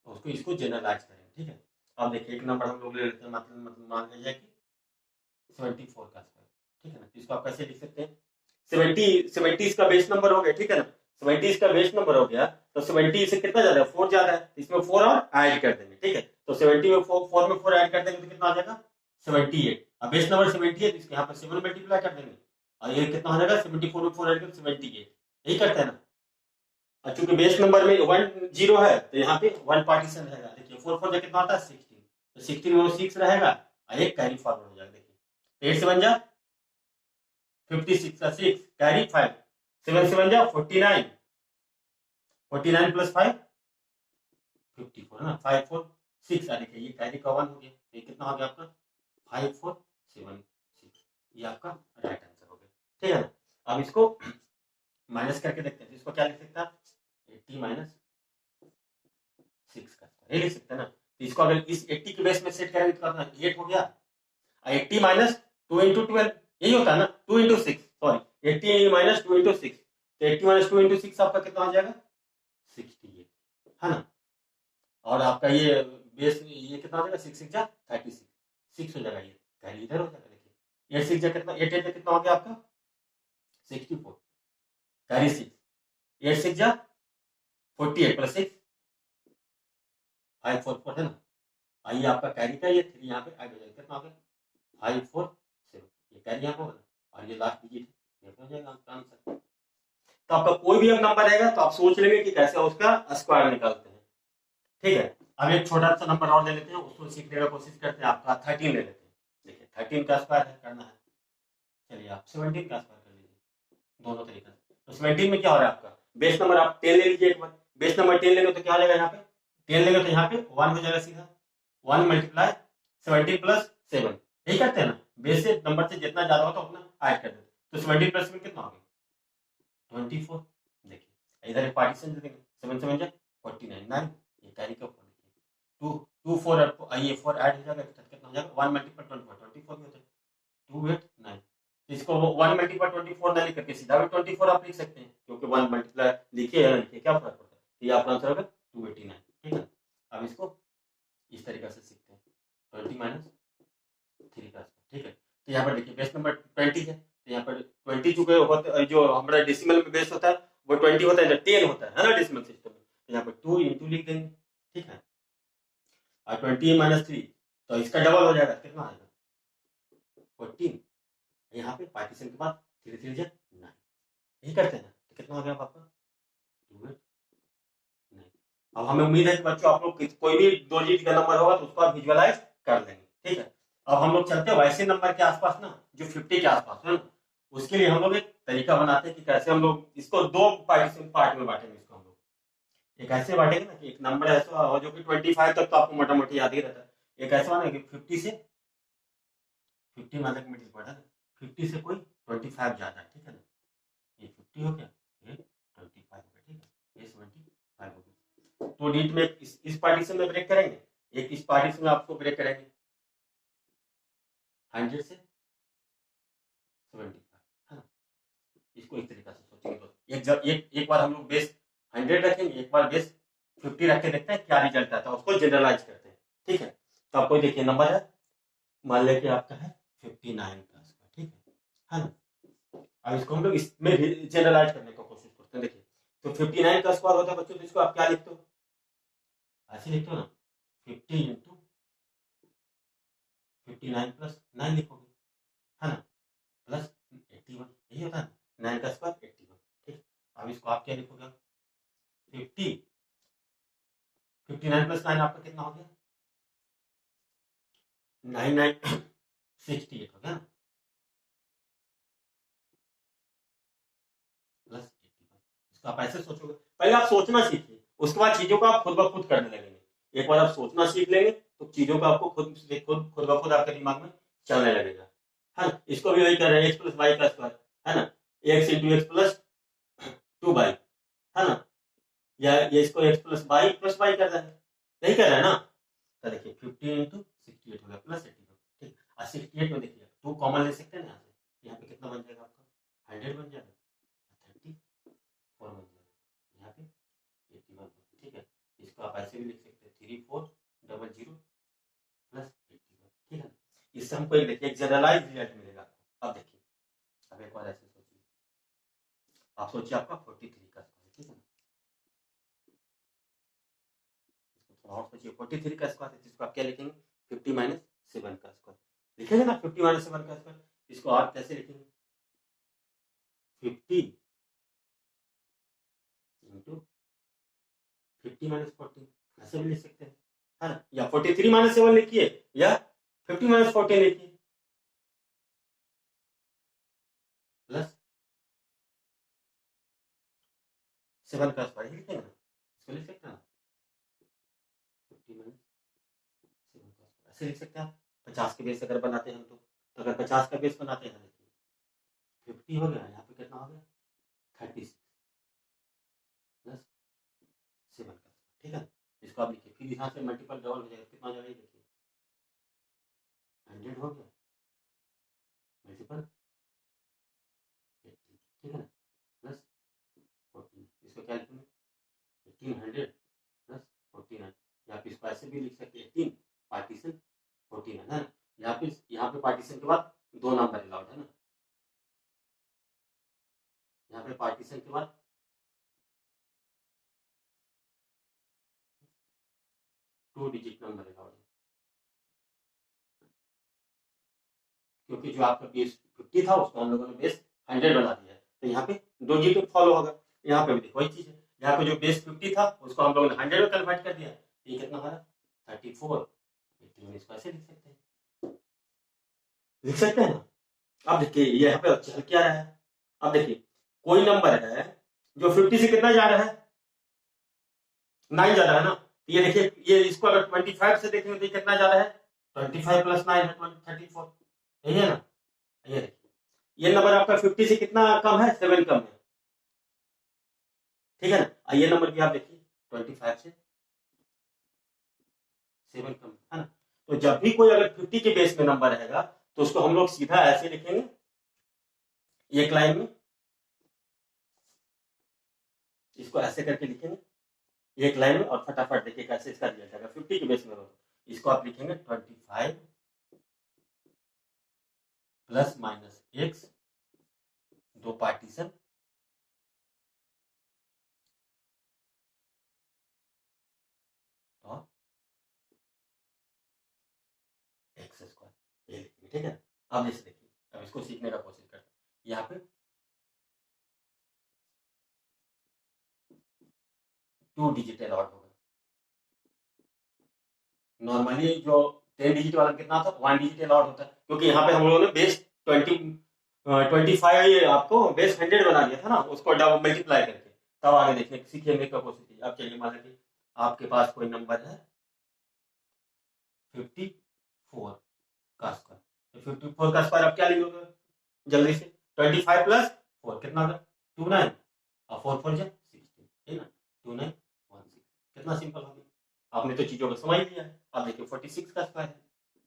Speaker 1: तो उसको इसको जनरलाइज करेंगे, ठीक है। अब देखिए एक नंबर हम लोग ले लेते हैं, मतलब मान लीजिए कि 74 का स्क्वायर, ठीक है ना। इसको आप कैसे लिख सकते हैं 70 इसका बेस नंबर हो गया, ठीक है ना। 70 इसका बेस नंबर हो गया तो 70 से कितना ज्यादा है 4 ज्यादा है, इसमें 4 और ऐड कर देंगे, ठीक है। तो 70 में 4 में 4 ऐड कर देंगे तो कितना आ जाएगा 78। अब बेस नंबर 70 है तो इसके यहाँ पर 7 मल्टीप्लाई कर देंगे और ये कितना हो जाएगा 74 में 4 ऐड कर 78, यही करते हैं ना। और चूंकि बेस नंबर में 1 0 है तो यहाँ पे 1 पार्टीशन रहेगा। देखिए 4 4 कितना होता है 16, तो 16 में 6 रहेगा और एक कैरी फॉरवर्ड हो जाएगा। देखिए 8 से 1 जा 56 का 6 कैरी 5 7 से 1 जा 49 49 प्लस 5 54 है ना 5 4 6। देखिए ये कैरी का 1 हो गया, ये कितना हो गया आपका 5 4 7 6, ये आपका राइट आंसर हो गया, ठीक है ना। अब इसको माइनस करके देखते हैं, इसको क्या लिख सकते हैं 80 माइनस 6 का ये लिख सकते हैं ना। तो इसको अगर इस 80 के बेस में सेट करेंगे तो कितना 8 हो गया, 80 माइनस 2 इंटू 12 यही होता है ना 2 इंटू 6, सॉरी 80 माइनस 2 इंटू 6, तो 80 माइनस 2 इंटू 6 आपका कितना हो जाएगा 68, है ना। और आपका ये बेस ये कितना हो जाएगा 6 6 जा 36 6 हो जाएगा, ये कैरी इधर हो जाएगा। देखिए 8 6 जा कितना 8 8 कितना हो गया आपका 64 कैरी 6 8 6 जा 48 प्लस 6 5 4 4 है ना। आइए आपका कैरी का ये 3 यहाँ पे ऐड हो जाएगा, कितना हो गया 5 4 7, ये कैरी यहाँ पे होगा और ये लास्ट डिजिट ये हो जाएगा आपका आंसर। तो आपका कोई भी अब नंबर रहेगा तो आप सोच लेंगे कि कैसे उसका स्क्वायर निकालते हैं। ठीक है, अब एक छोटा सा नंबर और ले लेते हैं, उसको सीखने का कोशिश करते हैं। आपका 13 ले लेते हैं। देखिए 13 का स्क्वायर है करना है, चलिए आप 17 का स्क्वायर कर लीजिए, दोनों तरीका से। तो 17 में क्या हो रहा है आपका बेस नंबर, आप 10 ले लीजिए एक बार। बेस नंबर 10 लेंगे तो क्या हो जाएगा, यहाँ पे 10 लेंगे तो यहाँ पे 1 हो जाएगा सीधा। 1 मल्टीप्लाई 17 प्लस 7, यही करते हैं ना, बेस से नंबर से जितना ज्यादा होता है उतना ऐड कर देते हैं। तो 17 प्लस 7 कितना हो गया 24। देखिए इधर एक पार्टीशन दे देंगे, 7 7 जा 49 9, ये कैरी का ऊपर देखिए 2 2 4 ये 4 ऐड हो जाएगा तो कितना हो जाएगा 1 मल्टीपल 24 24 भी होता है 2 8 9। इसको 1 मल्टीपल 24 ना लिख करके सीधा भी 24 आप लिख सकते हैं, क्योंकि 1 मल्टीप्लाई लिखिए या लिखिए क्या फर्क पड़ता है। तो ये आपका आंसर होगा 289। ठीक है, अब इसको इस तरीके से सीखते हैं 20 माइनस 3 का। ठीक है, तो यहाँ पर देखिए बेस नंबर 20 है, तो यहाँ पर 20 चुके होते, जो हमारा डेसिमल में बेस होता है वो 20 होता है, 10 होता है ना डेसिमल सिस्टम में। तो यहाँ पर 2 इंटू लिख देंगे। ठीक है, और 20 माइनस 3 तो इसका डबल हो जाएगा, कितना आएगा 14। यहाँ पे पार्टीशन के बाद 3 3 जा 9, यही करते हैं ना। तो कितना हो गया आपका 2 9। अब हमें उम्मीद है कि बच्चों आप लोग कोई भी 2 डिजिट का नंबर होगा तो उसको आप विजुअलाइज कर लेंगे। ठीक है, अब हम लोग चलते हैं वैसे नंबर के आसपास ना, जो 50 के आसपास है ना, उसके लिए हम लोग एक तरीका बनाते हैं कि कैसे हम लोग इसको 2 पार्टीशन पार्ट में बांटेंगे। इसको हम लोग एक ऐसे बांटेंगे ना कि एक नंबर ऐसा हो जो कि 25 तक तो आपको मोटा मोटी याद ही रहता है। एक ऐसा होना कि 50 से 50 मतलब मिडिल पॉइंट है, 50 से कोई 25 ज्यादा है। ठीक है ना, ये 50 हो गया, ये 25 हो गया। ठीक है, ये 75 हो गया। तो डीट में इस पार्टीशन में ब्रेक करेंगे, एक इस पार्टीशन में आपको ब्रेक करेंगे 100 से 75 है ना। इसको इस तरीके से सोचेंगे तो एक बार हम लोग बेस 100 रखेंगे, एक बार बेस 50 रख के देखते हैं क्या रिजल्ट आता है, उसको जनरलाइज करते हैं। ठीक है, तो आपको देखिए नंबर है, मान लें कि आपका है 59 का स्क्वायर। ठीक है ना। अब इसको हम लोग इसमें जनरलाइज करने की कोशिश करते हैं। देखिए तो 59 का स्क्वायर होता है बच्चों, तो इसको आप क्या लिखते हो, ऐसे लिखते हो ना, 50 इंटू 59 प्लस 9 लिखोगे, है ना, प्लस 81, यही होता है ना, 9 का स्क्वायर 81। ठीक, अब इसको आप क्या लिखोगे 50, 59 प्लस 9 आपका कितना हो गया 9968 हो गया ना, प्लस 81। इसको आप ऐसे सोचोगे, पहले आप सोचना सीखिए, उसके बाद चीजों को आप खुद ब खुद करने लगेंगे। एक बार आप सोचना सीख लेंगे तो चीजों को आपको खुद खुद ब खुद आपके दिमाग में चलने लगेगा, है ना। इसको भी वही कर रहे हैं, एक्स प्लस वाई का स्क्वायर, है ना, x into x plus 2 y, है ना, या ये इसको एक्स प्लस वाई कर रहा है, यही कर रहा है ना। तो देखिए 50 इंटू 68 हो गया प्लस 81। ठीक, और 68 में देखिए 2 कॉमन ले सकते हैं ना, यहाँ पे कितना बन जाएगा आपका 100 बन जाएगा, 34 बन जाएगा, यहाँ पे 81। ठीक है, इसको आप ऐसे भी लिख सकते हैं 3400 प्लस 81। ठीक है, इससे हमको एक देखिए एक जनरलाइज रिजल्ट मिलेगा आपको। अब देखिए, अब एक बार ऐसे सोचिए, आप सोचिए आपका 43 का स्क्वायर। ठीक है ना, और सोचिए 43 का स्क्वायर है, जिसको आप क्या लिखेंगे 50 माइनस 7 का स्क्वायर लिखेंगे ना, 50 माइनस 7 का स्क्वायर। इसको आप कैसे लिखेंगे 50 इंटू 50 माइनस 40, ऐसे भी लिख सकते हैं, है ना, या 43 माइनस 7 लिखिए या 50 माइनस 40 लिखिए, प्लस 7 का स्क्वायर लिखेंगे ना, इसको लिख सकते हैं ना 50 माइनस 7 का स्क्वायर, ऐसे लिख सकते हैं आप। 50 के बेस अगर बनाते हैं तो अगर 50 का बेस बनाते हैं, देखिए 50 हो गया, यहाँ पे कितना हो गया 36 प्लस 7 का। ठीक है, इसको आप लिखिए, फिर यहाँ से मल्टीपल डबल हो जाएगा, कितना हो जाएगा देखिए 100 हो गया मल्टीपल 80। ठीक है ना, प्लस 14, इसको क्या लिखेंगे 1800 प्लस 49, यहाँ पे इसको ऐसे भी लिख सकते हैं 18 पार्टीशन 49 है ना। यहाँ पे पार्टीशन के बाद 2 नंबर अलाउड है ना, यहाँ पे पार्टीशन के बाद 2 डिजिट नंबर अलाउड है, क्योंकि जो आपका बेस 50 था उसको हम लोगों ने बेस 100 बना दिया है, तो यहाँ पे 2 डिजिट फॉलो होगा। यहाँ पे भी देखो वही चीज है, यहाँ पे जो बेस 50 था उसको हम लोगों ने 100 में कन्वर्ट कर दिया, ये कितना हमारा 34, इसको ऐसे लिख सकते हैं, लिख सकते हैं ना। अब देखिए यहाँ पे चल क्या रहा है, अब देखिए कोई नंबर है जो 50 से कितना जा रहा है, 9 जा रहा है ना, तो ये देखिए ये इसको अगर 25 से देखेंगे तो ये कितना जा रहा है, 25 प्लस 9 है 34, यही है ना। ये देखिए ये नंबर आपका 50 से कितना कम है, 7 कम है, ठीक है ना। ये नंबर भी आप देखिए 25 से 7 कम है ना। तो जब भी कोई अगर 50 के बेस में नंबर रहेगा तो उसको हम लोग सीधा ऐसे लिखेंगे, एक लाइन में इसको ऐसे करके लिखेंगे एक लाइन में, और फटाफट देखिए कैसे इसका रिजल्ट आएगा। 50 के बेस में हो तो इसको आप लिखेंगे 25 प्लस माइनस एक्स, दो पार्टीशन, और एक्स स्क्वायर, ये लिखेंगे, ठीक है। अब जैसे देखिए अब इसको सीखने का कोशिश करते हैं, यहाँ पे 2 डिजिट अलॉट होगा, नॉर्मली जो 10 डिजिट वाला कितना था 1 डिजिट अलॉट होता है, क्योंकि यहाँ पे हम लोगों ने बेस 25 आपको बेस 100 बना दिया था ना, उसको डबल मल्टीप्लाई करके, तब आगे देखने सीखेंगे का कोशिश कीजिए। अब चलिए मान लीजिए आपके पास कोई नंबर है 54 का स्क्वायर, तो 54 का स्क्वायर आप क्या लिखोगे जल्दी से, 25 प्लस 4 कितना होगा 29, और 4 4 जा 16, है ना, 2916, कितना सिंपल हो गया, आपने तो चीजों को समझ लिया है। अब देखिए 46 का स्क्वायर है,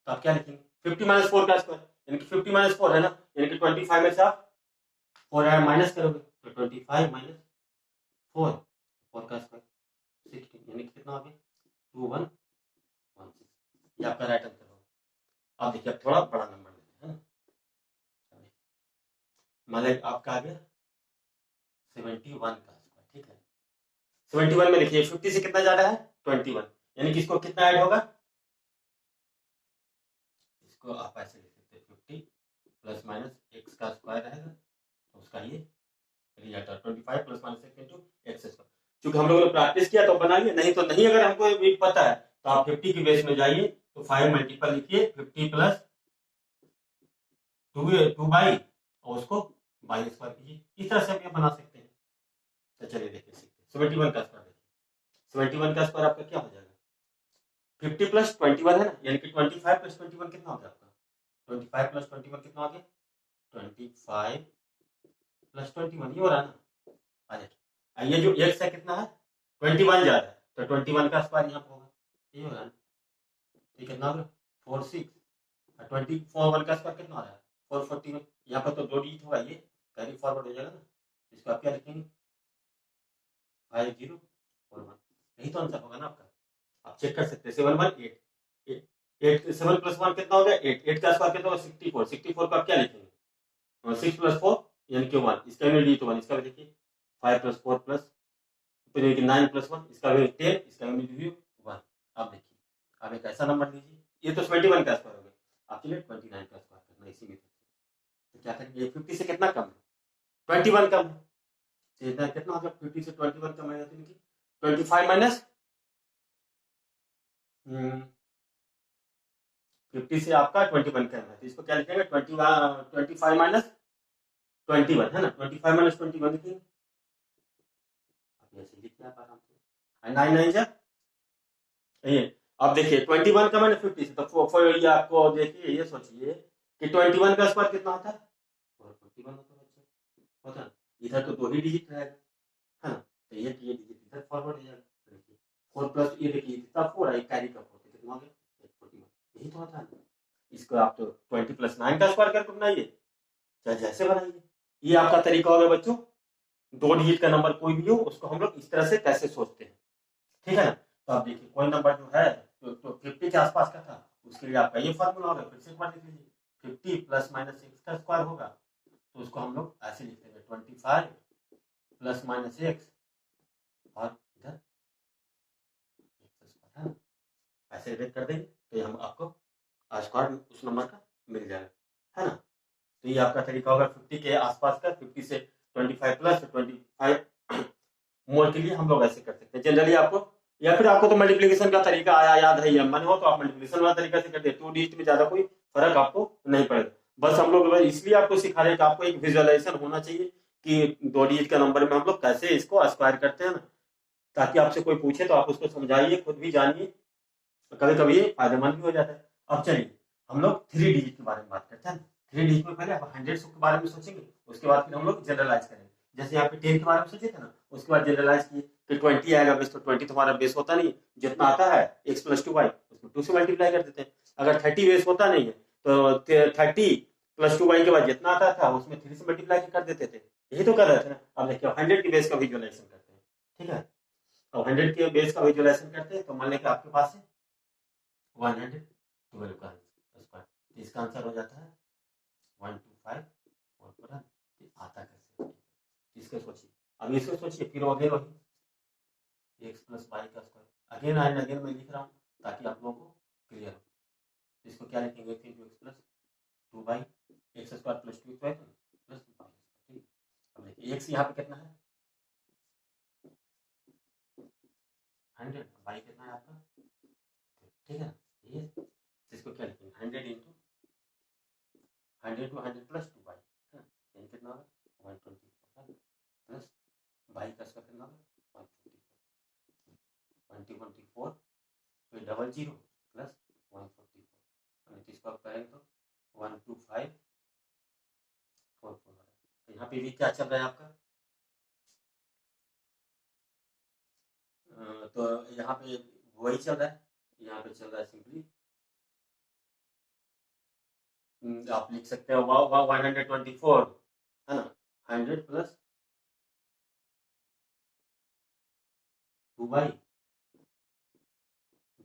Speaker 1: तो आप क्या लिखेंगे 50 माइनस 4 का स्क्वायर, यानी कि 50 माइनस 4 है ना, यानी कि 25 में से आप 4 माइनस करोगे तो 25 माइनस 4, 4 का स्क्वायर 16, यानी कि कितना हो गया 2116, ये आपका राइट आंसर होगा। अब देखिए अब थोड़ा बड़ा नंबर लेते हैं ना, मतलब आपका आ गया 71 का स्क्वायर, ठीक है। 71 में देखिए 50 से कितना जा रहा है 21, यानी कि इसको कितना ऐड होगा, इसको आप ऐसे लिख सकते हैं 50 प्लस माइनस एक्स का स्क्वायर रहेगा, तो उसका ये रिजल्ट है 25 plus minus x into x square. चूंकि हम लोगों ने प्रैक्टिस किया तो बना लिया, नहीं तो नहीं अगर हमको ये पता है तो आप 50 की बेस में जाइए, तो 5 मल्टीपल लिखिए 50 प्लस 2 बाई, और उसको बाई स्क्वायर कीजिए, इस तरह से आप ये बना सकते हैं। तो चलिए देखिए सीखते हैं 71 का स्क्वायर, देखिए 71 का स्क्वायर आपका क्या हो जाएगा, 50 प्लस 21 है ना, यानी कि 25 प्लस 21 कितना हो गया आपका, 25 प्लस 21 कितना हो गया 25 प्लस 21, ये हो रहा है ना। आ देखिए ये जो एक्स है कितना है 21 जा रहा है, तो 21 का स्क्वायर यहाँ पर होगा, ये हो रहा है, ये कितना होगा 46, और 24 का स्क्वायर कितना हो रहा है 441, यहाँ पर तो 2 डिजिट होगा, ये कैरी फॉरवर्ड हो जाएगा ना, इसको आप क्या लिखेंगे 5041, यही तो आंसर होगा ना आपका। आप चेक कर सकते हैं 718, 8 7 प्लस 1 कितना हो गया 8, 8 का स्क्वायर कितना होगा 64, 64 को आप क्या लिखेंगे 6 प्लस 4 यानी कि 1, इसका भी डिजिट 1, इसका भी देखिए 5 प्लस 4 प्लस 9 प्लस 1, इसका भी 10, इसका भी डिजिट 1। अब देखिए अब एक ऐसा नंबर लीजिए, ये तो 71 का स्क्वायर हो गया, आप चलिए 29 का स्क्वायर करना इसी में, तो क्या करेंगे 50 से कितना कम है 21 कम है, तो कितना होगा 50 से 21 कम है, तो 25 माइनस 50 से आपका 21 का है, तो इसको क्या लिखेंगे 25 माइनस 21 है ना, 25 माइनस 21 लिखेंगे, आप ऐसे लिखना है आराम से, 9 9 जा ये। अब देखिए 21 का मैंने 50 से, तो ये आपको देखिए ये सोचिए कि 21 का स्क्वायर कितना होता है 41 होता है, इधर तो 2 ही डिजिट रहेगा है ना, तो ये डिजिट इधर फॉरवर्ड हो जाएगा, देखिए 4 प्लस ये देखिए कितना 4 है, कैरी का 4 कितना हो गया 41, यही तो होता है। इसको आप तो 20 प्लस 9 का स्क्वायर करके बनाइए, चाहे जैसे बनाइए, ये आपका तरीका होगा बच्चों, 2 डिजिट का नंबर कोई भी हो उसको हम लोग इस तरह से कैसे सोचते हैं, ठीक है ना। तो आप देखिए कोई नंबर जो है तो 50 के आसपास का था, उसके लिए आपका ये फॉर्मूला होगा, फिर से एक बार लिख लीजिए 50 प्लस माइनस एक्स का स्क्वायर होगा, तो उसको हम लोग ऐसे लिख देंगे 25 प्लस माइनस एक्स, और इधर है ना, ऐसे रेट कर देंगे, तो ये हम आपको स्क्वायर उस नंबर का मिल जाएगा है ना। तो ये आपका तरीका होगा 50 के आसपास का, 50 से 25 प्लस 25 के लिए हम लोग ऐसे कर सकते हैं जनरली आपको, या फिर आपको तो मल्टीप्लीकेशन का तरीका आया याद है, या मन हो तो आप मल्टीप्लीकेशन वाला तरीका से करते हैं, 2 डिजिट में ज्यादा कोई फर्क आपको नहीं पड़ेगा। बस हम लोग इसलिए आपको सिखा रहे हैं कि आपको एक विजुअलाइजेशन होना चाहिए कि 2 डिजिट का नंबर में हम लोग कैसे इसको स्क्वायर करते हैं ना, ताकि आपसे कोई पूछे तो आप उसको समझाइए, खुद भी जानिए, कभी कभी ये फायदेमंद भी हो जाता है। अब चलिए हम लोग 3 डिजिट के बारे में बात करते हैं। 3 डिजिट में पहले आप हंड्रेड्स के बारे में सोचेंगे, उसके बाद फिर हम लोग जनरलाइज करेंगे। जैसे यहाँ पे 10 के बारे में सोचे थे ना, उसके बाद जनरलाइज किए कि 20 आएगा बेस, तो 20 तो हमारा बेस होता नहीं, जितना आता है x प्लस 2y उसको 2 से मल्टीप्लाई कर देते हैं। अगर 30 बेस होता नहीं है तो 30 प्लस 2y के बाद जितना आता था उसमें 3 से मल्टीप्लाई कर देते थे, यही तो कर रहे थे ना। अब देखिए 100 के बेस का विजुअलाइजेशन करते हैं, ठीक है। अब 100 के बेस का विजुअलाइजेशन करते हैं तो मान लें कि आपके पास है 112 का स्क्वायर, तो इसका आंसर हो जाता है 125 और आता कैसे, इसको सोचिए। अब इसको सोचिए, फिर अगेन वही x प्लस वाई का स्क्वायर, अगेन एंड अगेन मैं लिख रहा हूँ ताकि आप लोगों को क्लियर हो। इसको क्या लिखेंगे, x into x plus 2 y x square plus 2 square plus y, ठीक। अब देखिए x यहाँ पे कितना है 100, वाई कितना है आपका, ठीक है। ये इसको क्या लिखेंगे 100 इंटू 100 टू 100 प्लस 2 बाई, यानी कितना होगा 124 प्लस बाई का स्क्वायर कितना होगा 124 फिर 00 प्लस 144, इसको आप करेंगे तो 12544। तो यहाँ पे भी क्या चल रहा है आपका, तो यहाँ पे वही चल रहा है, यहाँ पे चल रहा है सिंपली आप लिख सकते हो 124 है ना, 100 प्लस 2 बाई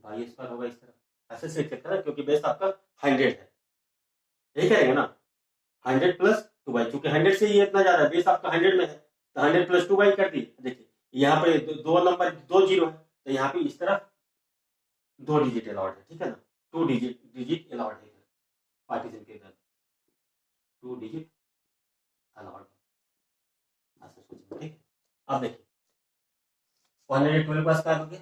Speaker 1: बाई स्क्वायर होगा इस तरह, ऐसे से सकते हैं क्योंकि बेस आपका 100 है, यही करेंगे ना 100 प्लस 2 बाई, क्योंकि 100 से ये इतना ज्यादा बेस आपका 100 में है तो 100 प्लस 2 बाई कर दी। देखिए यहाँ पे दो नंबर 2 जीरो है तो यहाँ पे इस तरफ 2 डिजिट अलाउड है, ठीक है ना, 2 डिजिट अलाउड है इधर, पार्टीशन के इधर 2 डिजिट अलाउड है, ऐसा सोचिए, ठीक है। अब देखिए 112 का स्क्वायर हो गया,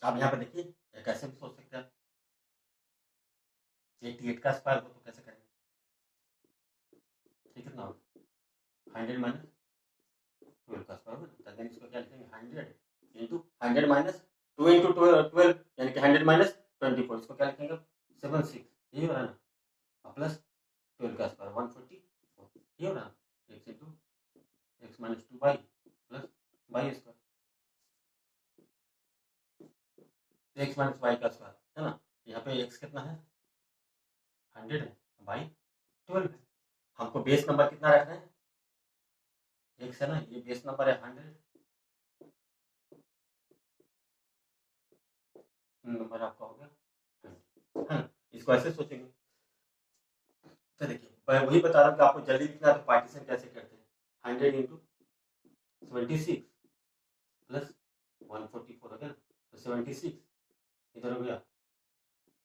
Speaker 1: अब यहाँ पे देखिए कैसे भी सोच सकते हैं, 88 का स्क्वायर हो तो कैसे करेंगे, ठीक है ना, 100 माइनस 12 का स्क्वायर होगा, तो इसको क्या लिखेंगे 100 इंटू 100 माइनस 2 इंटू 12 यानी कि 100 माइनस 24, इसको क्या लिखेंगे 76, यही हो रहा है ना, प्लस 12 का स्क्वायर 144, ये हो रहा है x into x minus 2 y plus y square, x minus y का स्क्वायर है ना, यहाँ पे x कितना है 100 है बाई 12 है, हमको बेस नंबर कितना रखना है x है ना, ये बेस नंबर है 100, नंबर आपका हो गया 100 है ना, इसको ऐसे सोचेंगे। तो देखिए मैं वही बता रहा हूँ कि आपको जल्दी लिखना है तो पार्टीशन कैसे करते हैं, 100 इंटू 76 प्लस 144 हो गया ना, तो 76 इधर हो गया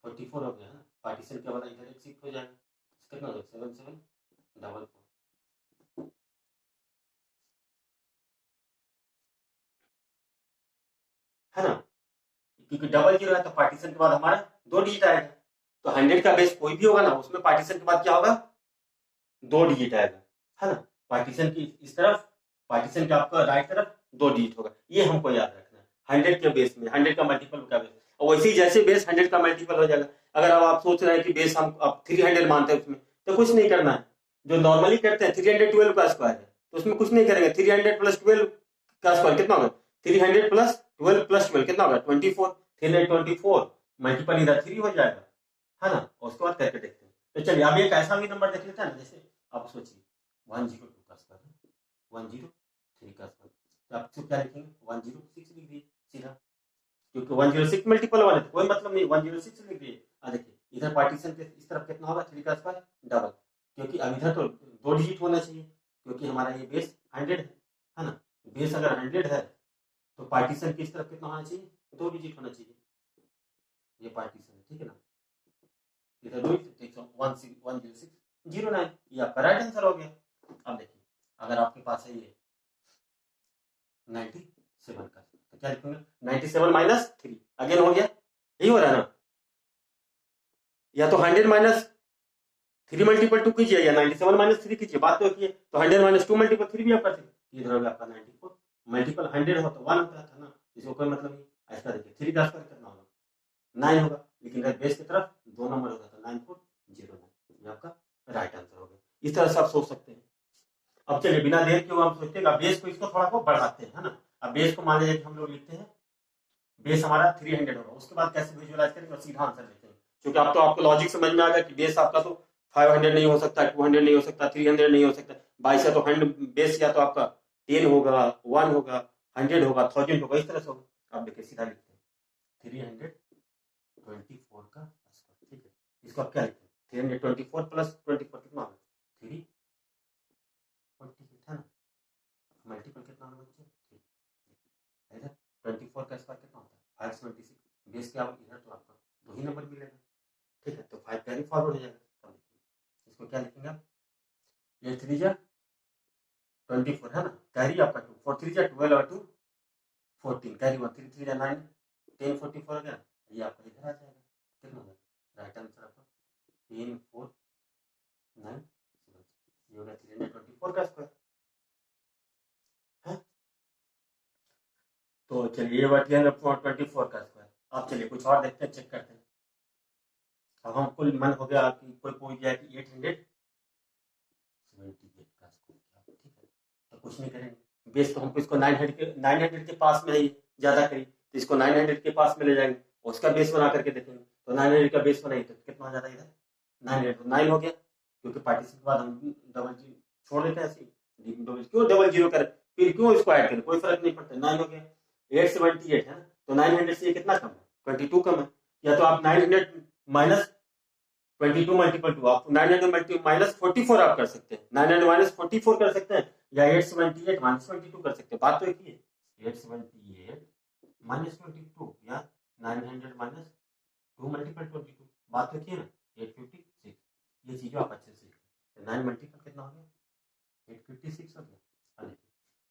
Speaker 1: 44 हो गया है ना, पार्टीशन के बाद इधर एक शिफ्ट हो जाएगा, कितना हो जाएगा 7744, है ना, क्योंकि 00 है तो पार्टीशन के बाद हमारा 2 डिजिट आएगा, तो 100 का बेस कोई भी होगा ना उसमें पार्टीशन के बाद क्या होगा 2 डिजिट आएगा, है ना, पार्टीशन की इस तरफ, पार्टीशन के आपका राइट तरफ 2 डिजिट होगा, ये हमको याद रखना है 100 के बेस में, 100 का मल्टीपल का बेस, और वैसे ही जैसे बेस 100 का मल्टीपल हो जाएगा। अगर अब आप सोच रहे हैं कि बेस हम आप 300 मानते हैं उसमें, तो कुछ नहीं करना है, जो नॉर्मली करते हैं 312 का स्क्वायर है तो उसमें कुछ नहीं करेंगे, 300 प्लस 12 का स्क्वायर कितना होगा 300 प्लस 12 प्लस 12 कितना होगा 24, 324 मल्टीपल इधर 3 हो जाएगा, है ना, और उसके बाद करके देखते हैं। तो चलिए अब एक ऐसा भी नंबर देख लेते हैं ना, जैसे आप सोचिए 102 का स्क्वायर 103 का स्क्वायर, तो आप क्या लिखेंगे 106 लिख दिए सीधा, क्योंकि 106 मल्टीपल वाले कोई मतलब नहीं 106 लिख दिए। देखिए इधर पार्टीशन के इस तरफ कितना होगा 3 का स्क्वायर डबल, क्योंकि अब इधर तो 2 डिजिट होना चाहिए क्योंकि हमारा ये बेस 100 है ना, बेस अगर 100 है तो पार्टीशन की इस तरफ कितना होना चाहिए 2 डिजिट होना चाहिए, ये पार्टीशन है, ठीक है ना, इधर 2 106 09, ये आपका राइट आंसर हो गया। अब देखिए अगर आपके पास है ये 97 का, तो क्या लिखूंगा 97 माइनस 3, अगेन हो गया, यही हो रहा है ना, या तो 100 माइनस 3 मल्टीपल 2 कीजिए या 97 माइनस 3 कीजिए, बात तो एक ही है। तो 100 माइनस 2 मल्टीपल 3 भी आप कर सकते, इधर होगा आपका 94, मल्टीपल 100 हो तो 1 होता था ना, इसको कोई मतलब नहीं। ऐसा देखिए 3 का स्क्वायर कितना होगा 9 होगा, लेकिन बेस की तरफ 2 नंबर होगा तो 9409, ये आपका राइट आंसर हो गया। इस तरह से आप सोच सकते हैं। अब चलिए बिना देर के हम सोचते हैं बेस को, इसको थोड़ा को बढ़ाते हैं, है ना। अब बेस को मान लीजिए कि हम लोग लिखते हैं बेस हमारा 300 होगा, उसके बाद कैसे विजुअलाइज करेंगे, सीधा आंसर लेते हैं, क्योंकि अब तो आपको लॉजिक समझ में आ गया कि बेस आपका तो 500 नहीं हो सकता, 200 नहीं हो सकता, 300 नहीं हो सकता, 22 है तो 100 बेस या तो आपका 10 होगा, 1 होगा, 100 होगा, 1000 होगा, इस तरह से होगा। आप देखिए सीधा लिखते हैं 324 का स्क्वायर, ठीक है। इसको आप क्या लिखें 324 प्लस 24 कितना होगा 348 है ना, मल्टीपल कितना होगा बच्चे 3, इधर 24 का स्क्वायर कितना होता है 526, बेस क्या होगा इधर तो आपका 2 ही नंबर मिलेगा, ठीक है। तो 5 कैरी फॉरवर्ड हो जाएगा, तो इसको क्या लिखेंगे आप, ये 3 जा 24 है ना, कैरी आपका 2, 4 3 जा 12 और 2 14, कैरी 1 3 3 जा 9 10 44 हो गया, ये आपका इधर आ जाएगा, कितना होगा राइट आंसर आपका 10 4 9 ये होगा 324 का स्क्वायर है। तो चलिए ये हुआ 324 का स्क्वायर। अब चलिए कुछ और देखते हैं, चेक करते हैं। अब हम कुल मन हो गया कि कोई पूछ गया कि 878 का स्क्वायर, ठीक है। तो कुछ नहीं करेंगे, बेस तो हमको इसको 900 के पास में ही ज्यादा करी, तो इसको 900 के पास में ले जाएंगे, उसका बेस बना करके देखेंगे। तो 900 का बेस बनाई तो कितना हो जाता है इधर 900, तो 9 हो गया, क्योंकि पार्टीशन के बाद हम डबल जीरो छोड़ देते हैं ऐसे, क्यों डबल जीरो करें, फिर क्यों इसको ऐड करें, कोई फर्क नहीं पड़ता, 9 हो गया। 878 है, तो 900 से ये कितना कम है 22 कम है, या तो आप 900 माइनस 22 मल्टीपल 2, आप 900 मल्टी माइनस 44 आप कर सकते हैं, 900 माइनस 44 कर सकते हैं, या 878 माइनस 22 कर सकते हैं, बात तो एक ही है। 878 माइनस 22 या 900 माइनस 2 मल्टीपल 22, बात तो एक ही है ना, 856, ये चीजों आप अच्छे से लिखें। 9 मल्टीपल कितना हो गया 856 हो गया,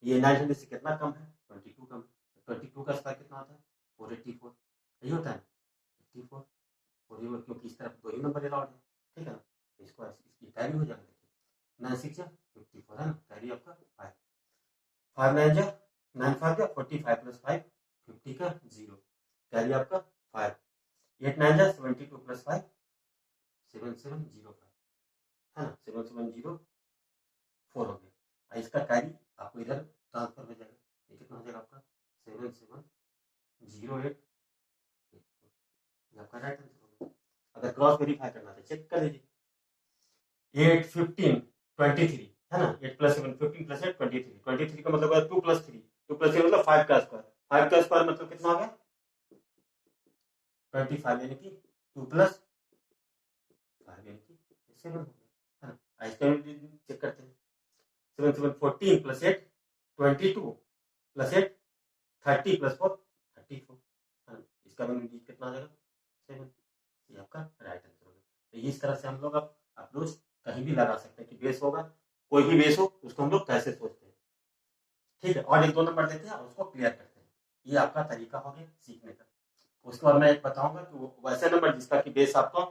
Speaker 1: ये 900 से कितना कम है 22 कम, 22 का स्क्वायर कितना होता है 484, यही होता है 84, क्योंकि इस तरफ 2 ही नंबर अलाउड है, ठीक है ना। इसको इसकी कैरी हो जाएगा, देखिए 9 6 54 है ना, कैरी आपका 5 5 9 जा 9 5 जा 45 प्लस 5 50 का 0, कैरी आपका 5 8 9 जा 72 प्लस 5 7705 है ना, 7704 हो गया। इसका कैरी आपको इधर ट्रांसफर हो जाएगा, ये कितना हो जाएगा आपका 7708, आपका राइट आंसर होगा। अगर क्रॉस वेरीफाई करना तो चेक कर लीजिए 8 15 23 है ना, 8 प्लस 7 15 प्लस 8 23, 23 का मतलब 2 प्लस 3, 2 प्लस 3 मतलब 5 का स्क्वायर, 5 का स्क्वायर मतलब कितना हो गया 25, यानी कि 2 प्लस 5 यानी कि 7 हो गया, है ना। इसका चेक करते हैं 7 7 14 प्लस 8 22 प्लस 8 30 प्लस 4 34, है ना। इसका भी कितना आ जाएगा 7, ये आपका राइट आंसर होगा। तो इस तरह से हम लोग अब अप्रोच कहीं भी लगा सकते हैं कि बेस होगा, कोई भी बेस हो उसको हम लोग कैसे सोचते हैं, ठीक है। और 1 2 नंबर देते हैं और उसको क्लियर करते हैं, ये आपका तरीका हो गया सीखने का। उसके बाद मैं एक बताऊंगा कि वैसे नंबर जिसका कि बेस आपका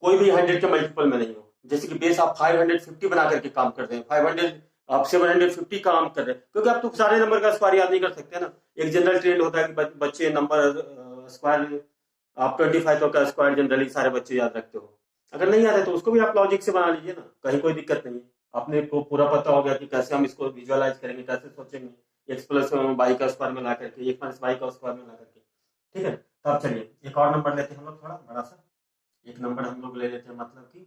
Speaker 1: कोई भी 100 के मल्टीपल में नहीं हो, जैसे कि बेस आप 550 बना करके काम कर रहे हैं, 500 आप 750 काम कर रहे हैं, क्योंकि आप तो सारे नंबर का स्क्वायर याद नहीं कर सकते ना। एक जनरल ट्रेंड होता है कि बच्चे नंबर स्क्वायर आप 25 का स्क्वायर जनरली सारे बच्चे याद रखते हो, अगर नहीं आता तो उसको भी आप लॉजिक से बना लीजिए ना, कहीं कोई दिक्कत नहीं है। अपने को पूरा पता हो गया कि कैसे हम इसको विजुअलाइज करेंगे, कैसे सोचेंगे, एक्स प्लस वाई का स्क्वायर में ला करके, एक माइनस वाई का स्क्वायर में ला करके, ठीक है। तो अब चलिए एक और नंबर लेते हैं हम लोग, थोड़ा बड़ा सा एक नंबर हम लोग ले लेते हैं, मतलब कि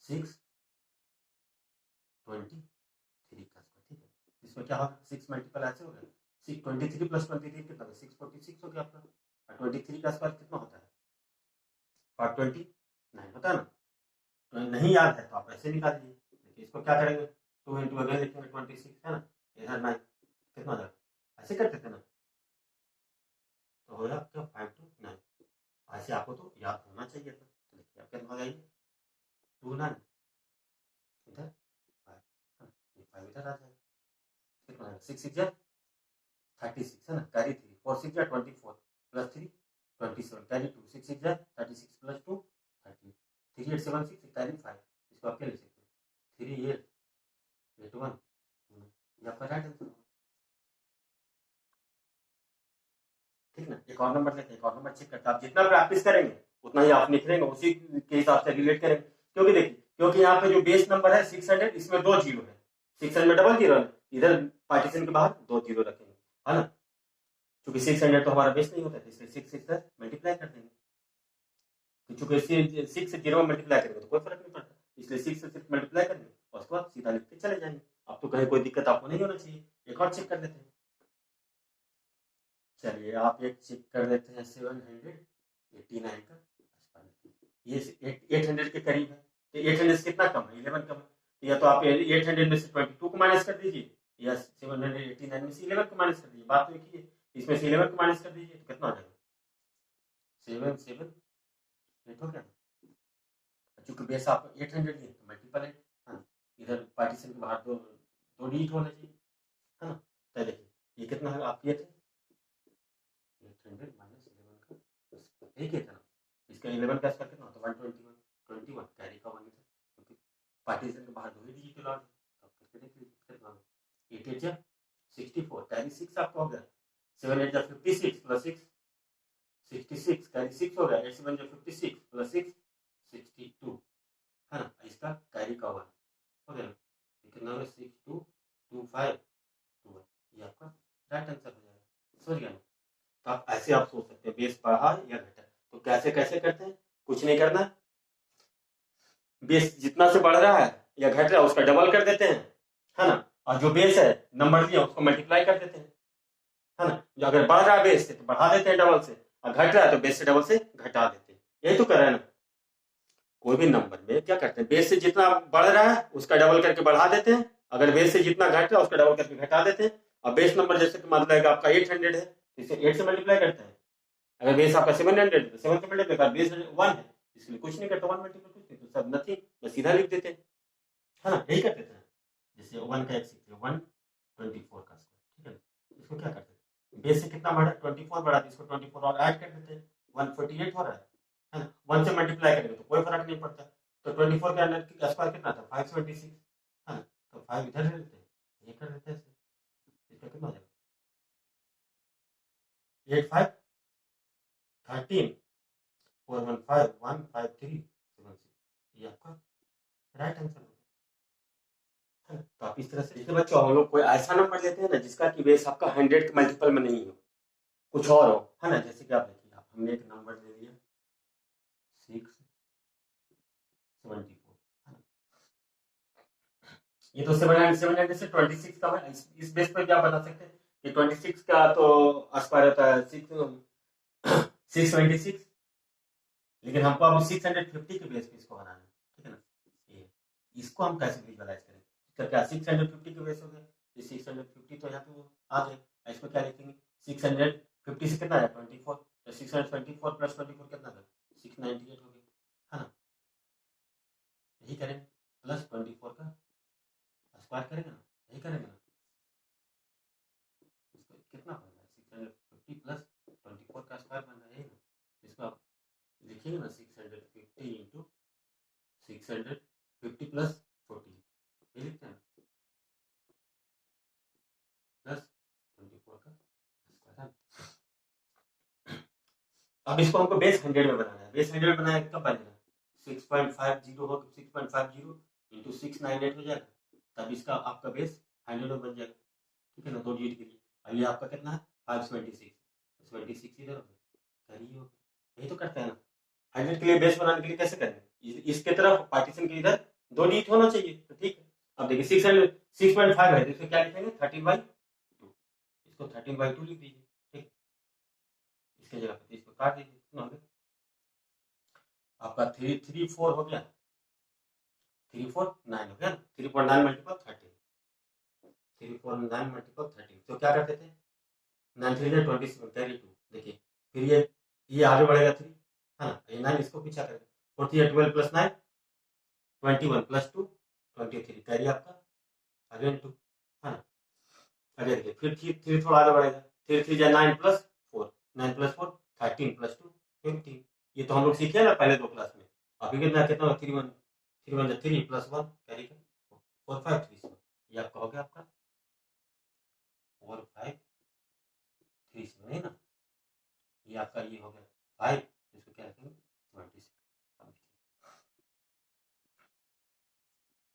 Speaker 1: 623 का स्क्वायर, ठीक है। इसमें क्या होगा 6 मल्टीपल ऐसे हो गया 623 प्लस 23 कितना 646 हो गया आपका, और 23 का स्क्वायर कितना होता है 529 होता है ना। तो नहीं याद है तो आप ऐसे निकाल लीजिए, देखिए इसको क्या करेंगे 2 इंटू अगेन लिखेंगे 26 है ना, इधर 9 कितना हो जाएगा, ऐसे करते थे ना, तो हो जाएगा 529, ऐसे आपको तो याद होना चाहिए था। तो देखिए आप कितना हो जाएगी 29 इधर 5, 5 इधर आ जाएगा, कितना आएगा 6 6 36 है ना, carry 3, 4 6 24 plus 3 27, carry 2, 6 6 36 plus 2 30, 3876 carry 5, इसको आप क्या लिख सकते हैं 3881, ये आपका राइट आंसर होगा। ठीक ना, एक और नंबर लेते हैं, एक और नंबर चेक करते हैं। आप जितना प्रैक्टिस करेंगे उतना ही आप लिख लेंगे, उसी के हिसाब से रिलेट करेंगे। क्योंकि देखिए, क्योंकि यहाँ पे जो बेस नंबर है 600, इसमें 2 जीरो है, 600 में डबल जीरो है, इधर पार्टीशन के बाहर 2 जीरो रखेंगे, है ना। क्योंकि 600 तो हमारा बेस नहीं होता है, इसलिए 6 6 मल्टीप्लाई कर देंगे। क्योंकि 6 से 0 में मल्टीप्लाई करेंगे तो कोई फर्क नहीं पड़ता, इसलिए 6 से 6 मल्टीप्लाई करेंगे और उसके बाद सीधा लिखते चले जाएंगे। अब तो कहीं कोई दिक्कत आपको नहीं होना चाहिए। एक और चेक कर लेते हैं, चलिए आप एक चेक कर लेते हैं 789 का, ये 800 के करीब है, तो 800 से कितना कम है 11 कम है, तो या तो आप 800 में से 22 को माइनस कर दीजिए, या 789 में से 11 को माइनस कर दीजिए, बात तो एक ही है। इसमें से 11 को माइनस कर दीजिए तो कितना आ जाएगा 7 7 8 हो गया ना। चूंकि बेस आप 800 लिए तो मल्टीपल 8, है ना, इधर पार्टीशन के बाहर दो डिजिट होना चाहिए, है ना। तो देखिए ये कितना है, आप ये थे 800 माइनस 11 का एक ही था ना, इसका 11 का स्क्वायर कितना होता है 121 कैरी का 1 था, क्योंकि पार्टीशन के बाहर 2 ही डिजिट लॉट है। तो फिर देख लीजिए कितना 8 8 64 कैरी 6 आपका हो गया, 7 8 56 प्लस 6 66 कैरी 6 हो गया, 8 7 56 प्लस 6 62, है ना। इसका कैरी का 1 हो गया, कितना हो गया 6 2 2 5 2 1, ये आपका राइट आंसर हो जाएगा। समझ गया ना। तो आप ऐसे आप सोच सकते हैं बेस बढ़ा या घटा, तो कैसे कैसे करते हैं, कुछ नहीं करना, बेस जितना से बढ़ रहा है या घट रहा है उसका डबल कर देते हैं, है ना, और जो बेस है नंबर दिया उसको मल्टीप्लाई कर देते हैं, है ना। जो अगर बढ़ रहा है बेस से तो बढ़ा देते हैं डबल से, और घट रहा है तो बेस से डबल से घटा देते हैं, यही तो कर रहे हैं ना। कोई भी नंबर में क्या करते हैं, बेस से जितना बढ़ रहा है उसका डबल करके बढ़ा देते हैं, अगर बेस से जितना घट रहा है उसका डबल करके घटा देते हैं। और बेस नंबर जैसे कि मान लो आपका 800 है, इसे 8 से मल्टीप्लाई करते हैं, अगर बेस आपका 700 तो 7 से मल्टीप्लाई कर, बेस 1 है इसलिए कुछ नहीं करते, 1 मल्टीप्लाई कुछ नहीं, तो सब नथिंग, तो सीधा लिख देते हैं, है ना, यही करते थे। जैसे 1 का एक सीखते हैं 124 का स्क्वायर, ठीक है ना, इसको क्या करते हैं, बेस से कितना बढ़ा 24 बढ़ा, इसको 24 और ऐड कर देते हैं, 148 हो रहा है ना, 1 से मल्टीप्लाई करेंगे तो कोई फर्क नहीं पड़ता, तो 24 के अंदर का स्क्वायर कितना था 576, है ना, तो 5 इधर ले लेते हैं, ये कर देते हैं, इसका कितना हो जाएगा 8 5 13 4 1 5 1 5 3 7 6, ये आपका राइट आंसर होगा। तो आप इस तरह से देखिए बच्चों, हम लोग कोई ऐसा नंबर लेते हैं ना जिसका कि बेस आपका 100 के मल्टीपल में नहीं हो, कुछ और हो, है ना। जैसे कि आप देखिए, आप हमने एक नंबर ले लिया 674, ये तो 700 से 26 का है, इस बेस पर क्या बता सकते हैं कि 26 का तो स्क्वायर होता है 626, लेकिन हमको अब 650 के बेस पे इसको बनाना है, ठीक है ना। ये इसको हम कैसे विजुअलाइज करें, इसका क्या 650 के बेस हो गया, ये 650 तो यहाँ पे आ जाए, इसको क्या लिखेंगे 650 से कितना है 24, तो 624 प्लस 24 कितना था 698 हो गया, है ना। यही करें प्लस 24 का स्क्वायर करेंगे ना, यही करेंगे ना, इसको कितना बन रहा है 650 प्लस 24 का स्क्वायर बन रहा है, यही ना। इसको आप लिखिएगा ना 650 इंटू 650 प्लस 14, ये लिखते हैं प्लस 24 का स्क्वायर। अब इसको हमको बेस 100 में बनाना है, बेस 100 में बनाया कब बनेगा 6.50 हो, 6.50 इंटू 698 हो जाएगा, तब इसका आपका बेस 100 में बन जाएगा, ठीक है ना, 2 डिजिट के लिए। अब ये आपका कितना है 526, 26 इधर हो, यही तो करते हैं ना। 100 के लिए बेस बनाने के लिए कैसे करेंगे, इसके तरफ पार्टीशन के इधर 2 डिजिट होना चाहिए, तो ठीक है। अब देखिए 6.5 है, इसको क्या लिखेंगे 13/2, इसको 13/2 लिख दीजिए, ठीक, इसके जगह पे इसको काट दीजिए, कितना हो गया आपका 334 हो गया, 349 हो गया ना, 349 मल्टीपल 13, 349 मल्टीपल 13, तो क्या करते थे 9 3 27 कैरी 2, देखिए फिर ये आगे बढ़ेगा 3, है ना, ये 9 इसको पीछा करेगा, 4 12 प्लस 9 21 प्लस 2 23 कैरी आपका अगेन 2, है ना। अगेन देखिए फिर 3 थोड़ा आगे बढ़ेगा, 3 3 जा 9 प्लस 4, 9 प्लस 4 13 प्लस 2 15। ये तो हम लोग सीखे ना पहले 2 क्लास में। अभी कितना कितना 3 1 3 1 3 प्लस 1 कैरी का 4 5 3 7, ये आपका हो गया आपका 4 5 3 7 है ना। ये आपका ये हो गया 5, इसको क्या रखेंगे 26।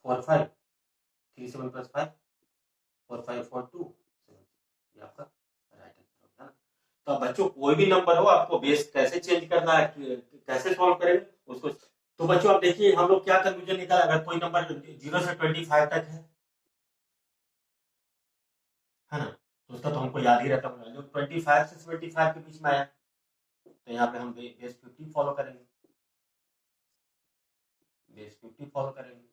Speaker 1: 4 5 3 7 प्लस 5 4 5 4 2 7, ये आपका राइट आंसर होगा ना। तो अब बच्चों कोई भी नंबर हो आपको बेस कैसे चेंज करना है, कैसे सॉल्व करेंगे उसको। तो बच्चों आप देखिए हम लोग क्या कंक्लूजन निकाला, अगर कोई नंबर 0 से 25 तक है ना, तो उसका तो हमको याद ही रहता है। जो 25 से 75 के बीच में आया तो यहाँ पे हम बेस 50 फॉलो करेंगे, बेस 50 फॉलो करेंगे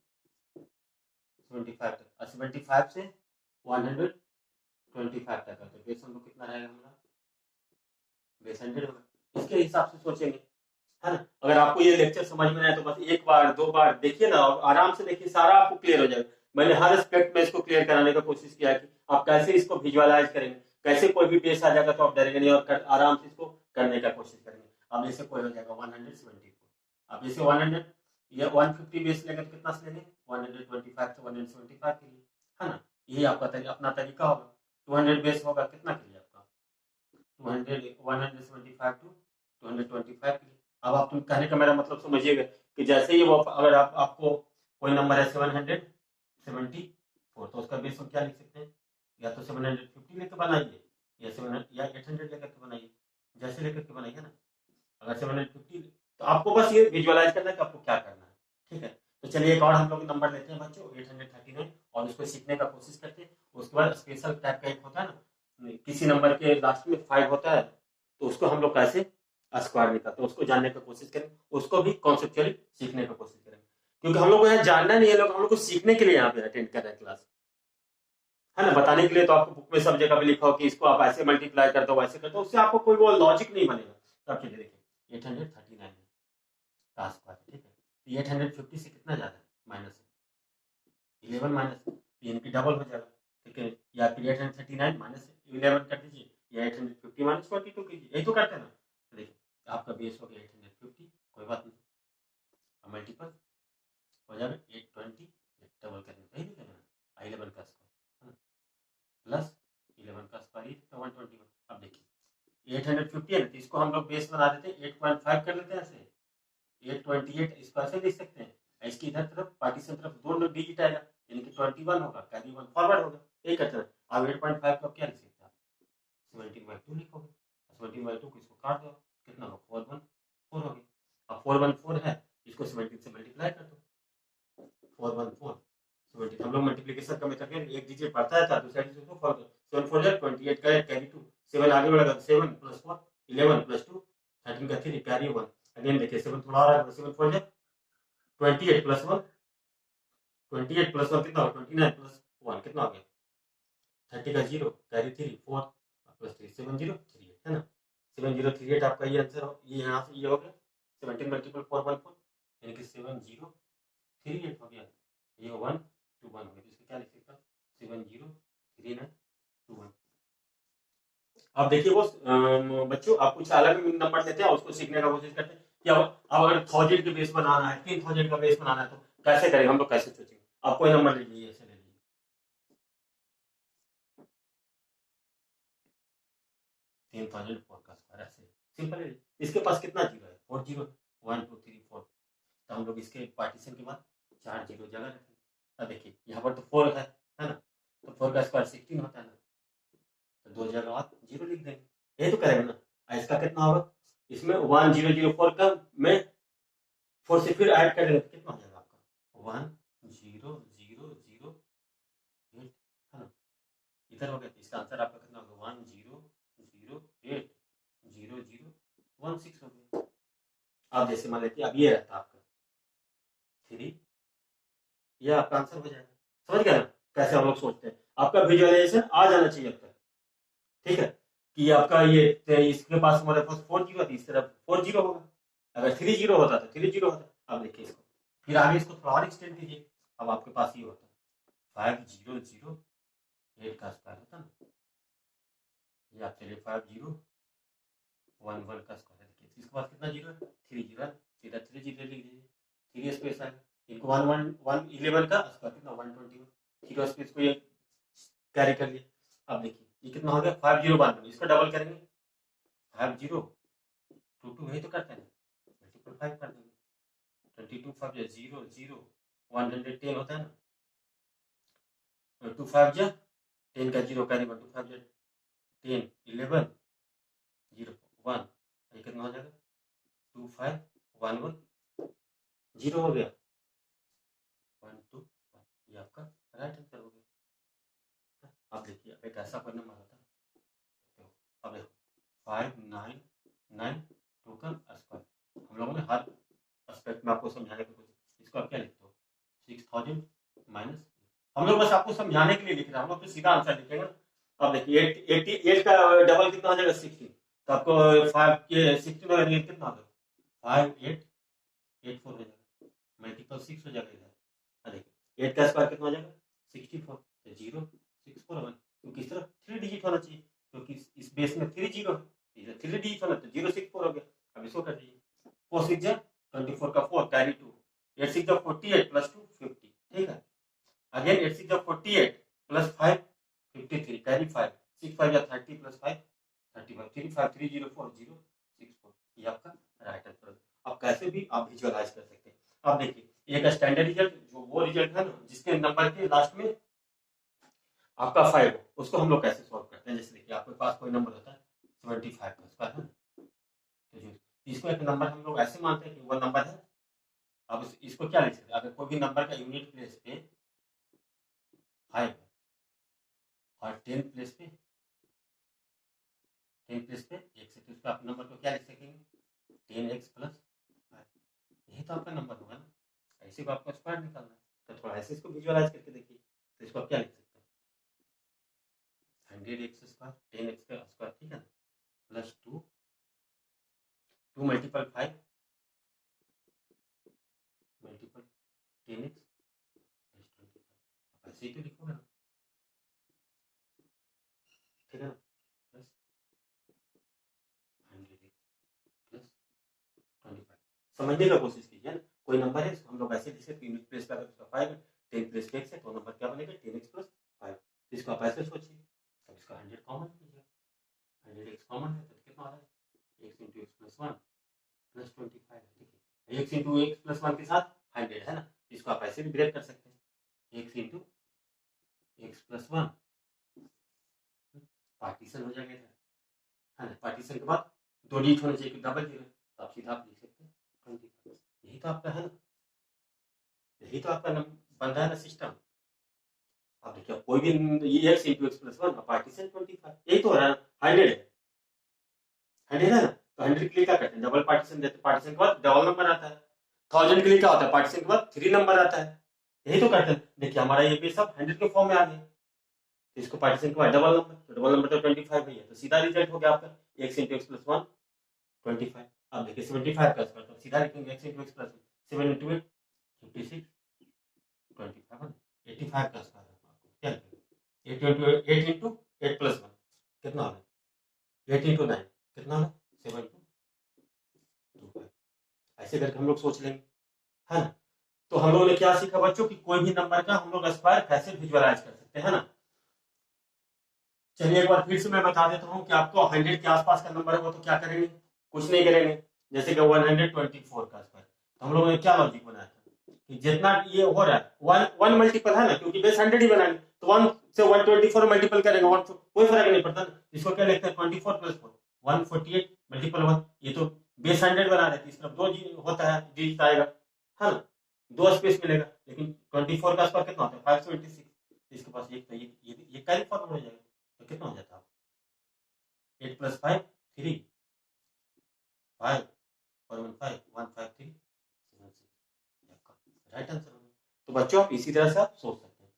Speaker 1: 75 तक, और 75 से 125 तक है तो बेस हम लोग कितना रहेगा हमारा, बेस 100 होगा। इसके हिसाब से सोचेंगे, है ना। अगर आपको ये लेक्चर समझ में आए तो बस एक बार 2 बार देखिए ना, आराम से देखिए, सारा आपको क्लियर हो जाएगा। मैंने हर एस्पेक्ट में इसको क्लियर कराने का कोशिश किया है कि आप कैसे इसको विजुअलाइज करेंगे, कैसे कोई भी बेस आ जाएगा तो आप डरेंगे नहीं और आराम से इसको करने का कोशिश करेंगे। अब जैसे कोई हो जाएगा 174, अब जैसे 100 या 150 बेस लेंगे तो कितना से लेंगे 125 से 175 के लिए, है ना। यही आपका अपना तरीका होगा। 200 बेस होगा कितना के लिए आपका 200 175 टू 225 के लिए। अब आप तुम कहने का मेरा मतलब समझिएगा कि जैसे ही वो अगर आपको कोई नंबर है 774 तो उसका बेस हम क्या लिख सकते हैं, या तो 750 लेकर बनाइए या 800 लेकर के बनाइए, जैसे लेकर के बनाइए ना। अगर 750 तो आपको बस ये विजुअलाइज करना है कि आपको क्या करना है, ठीक है। तो चलिए एक और हम लोग नंबर लेते हैं बच्चों 839 और उसको सीखने का कोशिश करते हैं। उसके बाद स्पेशल टाइप का एक होता है ना, किसी नंबर के लास्ट में 5 होता है तो उसको हम लोग कैसे स्क्वायर निकालते हैं उसको जानने की कोशिश करें, उसको भी कॉन्सेप्चुअली सीखने की कोशिश करें, क्योंकि हम लोग को यहाँ जानना नहीं है, लोग हम लोग को सीखने के लिए यहाँ पे अटेंड कर रहे हैं क्लास, है ना। बताने के लिए तो आपको बुक में सब जगह पे लिखा हो कि इसको आप ऐसे मल्टीप्लाई कर दो वैसे कर दो, उससे आपको कोई वो लॉजिक नहीं बनेगा। तो आप चलिए देखिए 839 का स्क्वायर, ठीक है। तो 850 से कितना ज्यादा माइनस 11 माइनस, इनकी डबल हो जाएगा, ठीक है। या फिर 839 माइनस 11 कर दीजिए या 850 माइनस 42 कीजिए, यही तो करते हैं ना। तो देखिए आपका बेस हो गया 850, कोई बात नहीं, मल्टीपल हो जाएगा 820 डबल करने तो यही करना 11 का स्क्वायर प्लस 11 का स्क्वायर तो 121। अब देखिए 850 है ना, तो इसको हम लोग बेस बना देते हैं 8.5 कर लेते हैं ऐसे, 828 इसको ऐसे लिख सकते हैं, इसकी इधर तरफ पार्टीशन तरफ 2 डिजिट आएगा यानी कि 21 होगा, कैरी 1 फॉरवर्ड होगा, यही करते हैं। अब 8.5 को क्या लिख सकते हैं आप 17/2 लिखोगे, 17/2 को इसको काट दो कितना होगा 414 हो गया। अब 414 है, इसको 17 से मल्टीप्लाई कर दो, 414 17, हम लोग मल्टीप्लिकेशन का मेथड में एक डिजिट बढ़ता है दूसरा डिजिट को 7 4 28 का कैरी 2 7 आगे बढ़ेगा 7 प्लस 4 11 प्लस 2 13 का 3 कैरी 1। अगेन देखिए 7 थोड़ा आ रहा है 7 4 28 प्लस 1 28 प्लस 1 कितना होगा 29 प्लस 1 कितना हो गया 30 का 0 कैरी 3 4 प्लस 3 7038 है ना। 7038 आपका ये आंसर हो, ये यहाँ से ये हो गया 17 मल्टीपल 414 यानी कि 7038 हो गया, ये 1 2 1 हो गया, इसको क्या लिख सकता हूँ 703921। अब देखिए वो बच्चों आप कुछ अलग नंबर देते हैं उसको सीखने का कोशिश करते हैं कि अब अगर 1000 के बेस बनाना है 3000 का बेस बनाना है तो कैसे करेंगे हम लोग, कैसे सोचेंगे। आप कोई नंबर लीजिए, ऐसे ले लीजिए 3004 का स्क्वायर, ऐसे सिंपल है। इसके पास कितना जीरो है 4 जीरो 1 2 3 4, तो हम लोग इसके पार्टीशन के बाद 4 जीरो जगह रखेंगे। अब देखिए यहाँ पर तो 4 है ना, तो 4 का स्क्वायर 16 होता है ना, तो 2 जगह आप जीरो लिख देंगे, यही तो करेंगे ना। इसका कितना होगा इसमें 1004 का में 4 से फिर ऐड करेंगे तो कितना हो जाएगा आपका 100008 है ना, इधर हो गया। तो इसका आंसर आपका कितना होगा 10080016 हो गया। अब जैसे मान लेते अब ये रहता आपका 3, ये आपका आंसर हो जाएगा। समझ गया ना कैसे हम लोग सोचते हैं, आपका विजुअलाइजेशन आ जाना चाहिए अब तक, ठीक है। कि आपका ये इसके पास हमारे पास 4 जीरो थी, इस तरफ 4 जीरो होगा, अगर 3 जीरो होता तो 3 जीरो होता। अब देखिए इसको फिर आगे इसको थोड़ा और एक्सटेंड कीजिए, अब आपके पास ये होता 5008 का स्क्वायर होता ना, ये आप चलिए 5011 का स्क्वायर है। देखिए इसके बाद कितना जीरो है, 3 जीरो है, सीधा 3 जीरो लिख दीजिए, 3 स्पेस आएगा, इनको 111 का स्क्वायर कितना 121, 0 स्पेस को ये कैरी कर लिया। अब देखिए ये कितना हो गया 5011, इसको डबल करेंगे 5022 वही तो करते हैं, मल्टीपल 5 कर देंगे, 22 5 0 0 110 होता है ना, 2 5 10 का 0 कैरी 2 5 10 11 0 1, ये कितना हो जाएगा 2 5 1 1 0 हो गया 1 2 1, ये आपका राइट आंसर हो गया। अब देखिए अब एक ऐसा कोई नंबर होता है, तो अब देखो 5992 का स्क्वायर, हम लोगों ने हर एस्पेक्ट में आपको समझाने की कोशिश, इसको आप क्या लिखते हो 6000 माइनस, हम लोग बस आपको समझाने के लिए लिख रहे हैं, हम लोग तो सीधा आंसर लिखेंगे। अब देखिए 88 का डबल कितना हो जाएगा 16, तो आपको 5 के 16 में कितना होगा 5884 हो जाएगा, मल्टीपल 6 हो जाएगा इधर। देखिए 8 का स्क्वायर कितना हो जाएगा 64, तो 0641, क्योंकि इस तरफ 3 डिजिट होना चाहिए, क्योंकि इस बेस में 3 जीरो है, 3 डिजिट होना तो 064 हो गया। अब इसको कर दीजिए 4 6 24 का 4 कैरी 2, 8 6 48 प्लस 2 50, ठीक है। अगेन 8 6 48 प्लस 5 53 कैरी 5, 6 5 30 प्लस 5 35, 3 5 3 0 4 0 6 4, ये आपका राइट आंसर। अब कैसे भी आप विजुअलाइज कर सकते हैं। अब देखिए एक स्टैंडर्ड रिजल्ट, जो वो रिजल्ट है ना जिसके नंबर के लास्ट में आपका 5 हो, उसको हम लोग कैसे सॉल्व करते हैं। जैसे देखिए आपके पास कोई नंबर होता है 75 का स्क्वायर है, तो इसको एक नंबर हम लोग ऐसे मानते हैं कि वो नंबर है। अब इसको क्या लिख सकते हैं, अगर कोई भी नंबर का यूनिट प्लेस पे 5 और 10 प्लेस पे 1 से, तो उसका आप नंबर को क्या लिख सकेंगे 10x प्लस 5, यही तो आपका नंबर होगा ना, ऐसे को आपको स्क्वायर निकालना है, तो थोड़ा ऐसे इसको विजुअलाइज करके देखिए, तो इसको आप क्या लिख सकते हैं 100x स्क्वायर 10x का स्क्वायर, ठीक है ना, plus 2 multiple 5 multiple 10x plus 25, आप ऐसे ही तो लिखोगे ना, ठीक है ना, प्लस 100x प्लस 25। समझने का कोशिश कीजिए ना, कोई नंबर है इसको हम लोग ऐसे लिख सकते हैं, यूनिट प्लेस पे अगर उसका 5 है 10 प्लस x है तो नंबर क्या बनेगा 10x प्लस 5, इसको आप ऐसे सोचिए। अब इसका 100 कॉमन कीजिए, 100x कॉमन है तो कितना आ रहा है x into x plus 1 plus 25, देखिए x इंटू एक्स प्लस 1 के साथ 100 है ना, इसको आप ऐसे भी ब्रेक कर सकते हैं, x into x plus 1 partition हो जाएगा इधर, है ना, पार्टीशन के बाद 2 डिजिट होना चाहिए, डबल जीरो, तो आप सीधा आप लिख सकते हैं 25, यही तो आपका है ना, यही तो आपका बन रहा है ना सिस्टम। अब देखिए कोई भी ये x into x plus 1 partition 25, यही तो हो रहा है, 100 है, 100 है ना, तो 100 के लिए क्या करते हैं डबल पार्टीशन देते हैं, पार्टीशन के बाद डबल नंबर आता है, 1000 के लिए क्या होता है पार्टीशन के बाद 3 नंबर आता है, यही तो करते हैं। देखिए हमारा ये भी सब 100 के फॉर्म में आ गया, तो इसको पार्टीशन के बाद डबल नंबर, तो डबल नंबर तो 25 ही है, तो सीधा रिजल्ट हो गया आपका x इंटू एक्स प्लस 1 25। अब देखिए 75 का स्क्वायर, तो सीधा लिखेंगे x into x plus 7 into 8 56 25, 85 का स्क्वायर आपको क्या लिखेंगे 8 इंटू 8 प्लस 1 कितना होगा 8 इंटू 9 कितना होगा 725, ऐसे करके हम लोग सोच लेंगे, है ना। तो हम लोगों ने क्या सीखा बच्चों कि कोई भी नंबर का हम लोग स्क्वायर कैसे विजुअलाइज कर सकते हैं, है ना। चलिए एक बार फिर से मैं बता देता हूँ कि आपको 100 के आसपास का नंबर होगा तो क्या करेंगे, कुछ नहीं करेंगे, जैसे कि 124 का स्क्वायर, तो हम लोगों ने क्या लॉजिक बनाया था कि जितना ये हो रहा है वन मल्टीपल है ना, क्योंकि बेस 100 ही बनाएंगे, तो 1 से 124 मल्टीपल करेंगे, 1 कोई फर्क नहीं पड़ता, इसको क्या लिखते हैं 24 प्लस 4 148 मल्टीपल 1, ये तो बेस 100 बना रहे थे, इस तरफ 2 होता है डिजिट आएगा, है ना, 2 स्पेस मिलेगा, लेकिन 24 का स्क्वायर कितना होता है 576, इसके पास ये कैरी फॉर्म हो जाएगा, तो कितना हो जाता है 8 प्लस 5 3 5 और 1 5 1 5 3 7 6, राइट आंसर होगा। तो बच्चों आप इसी तरह से आप सोच सकते हैं।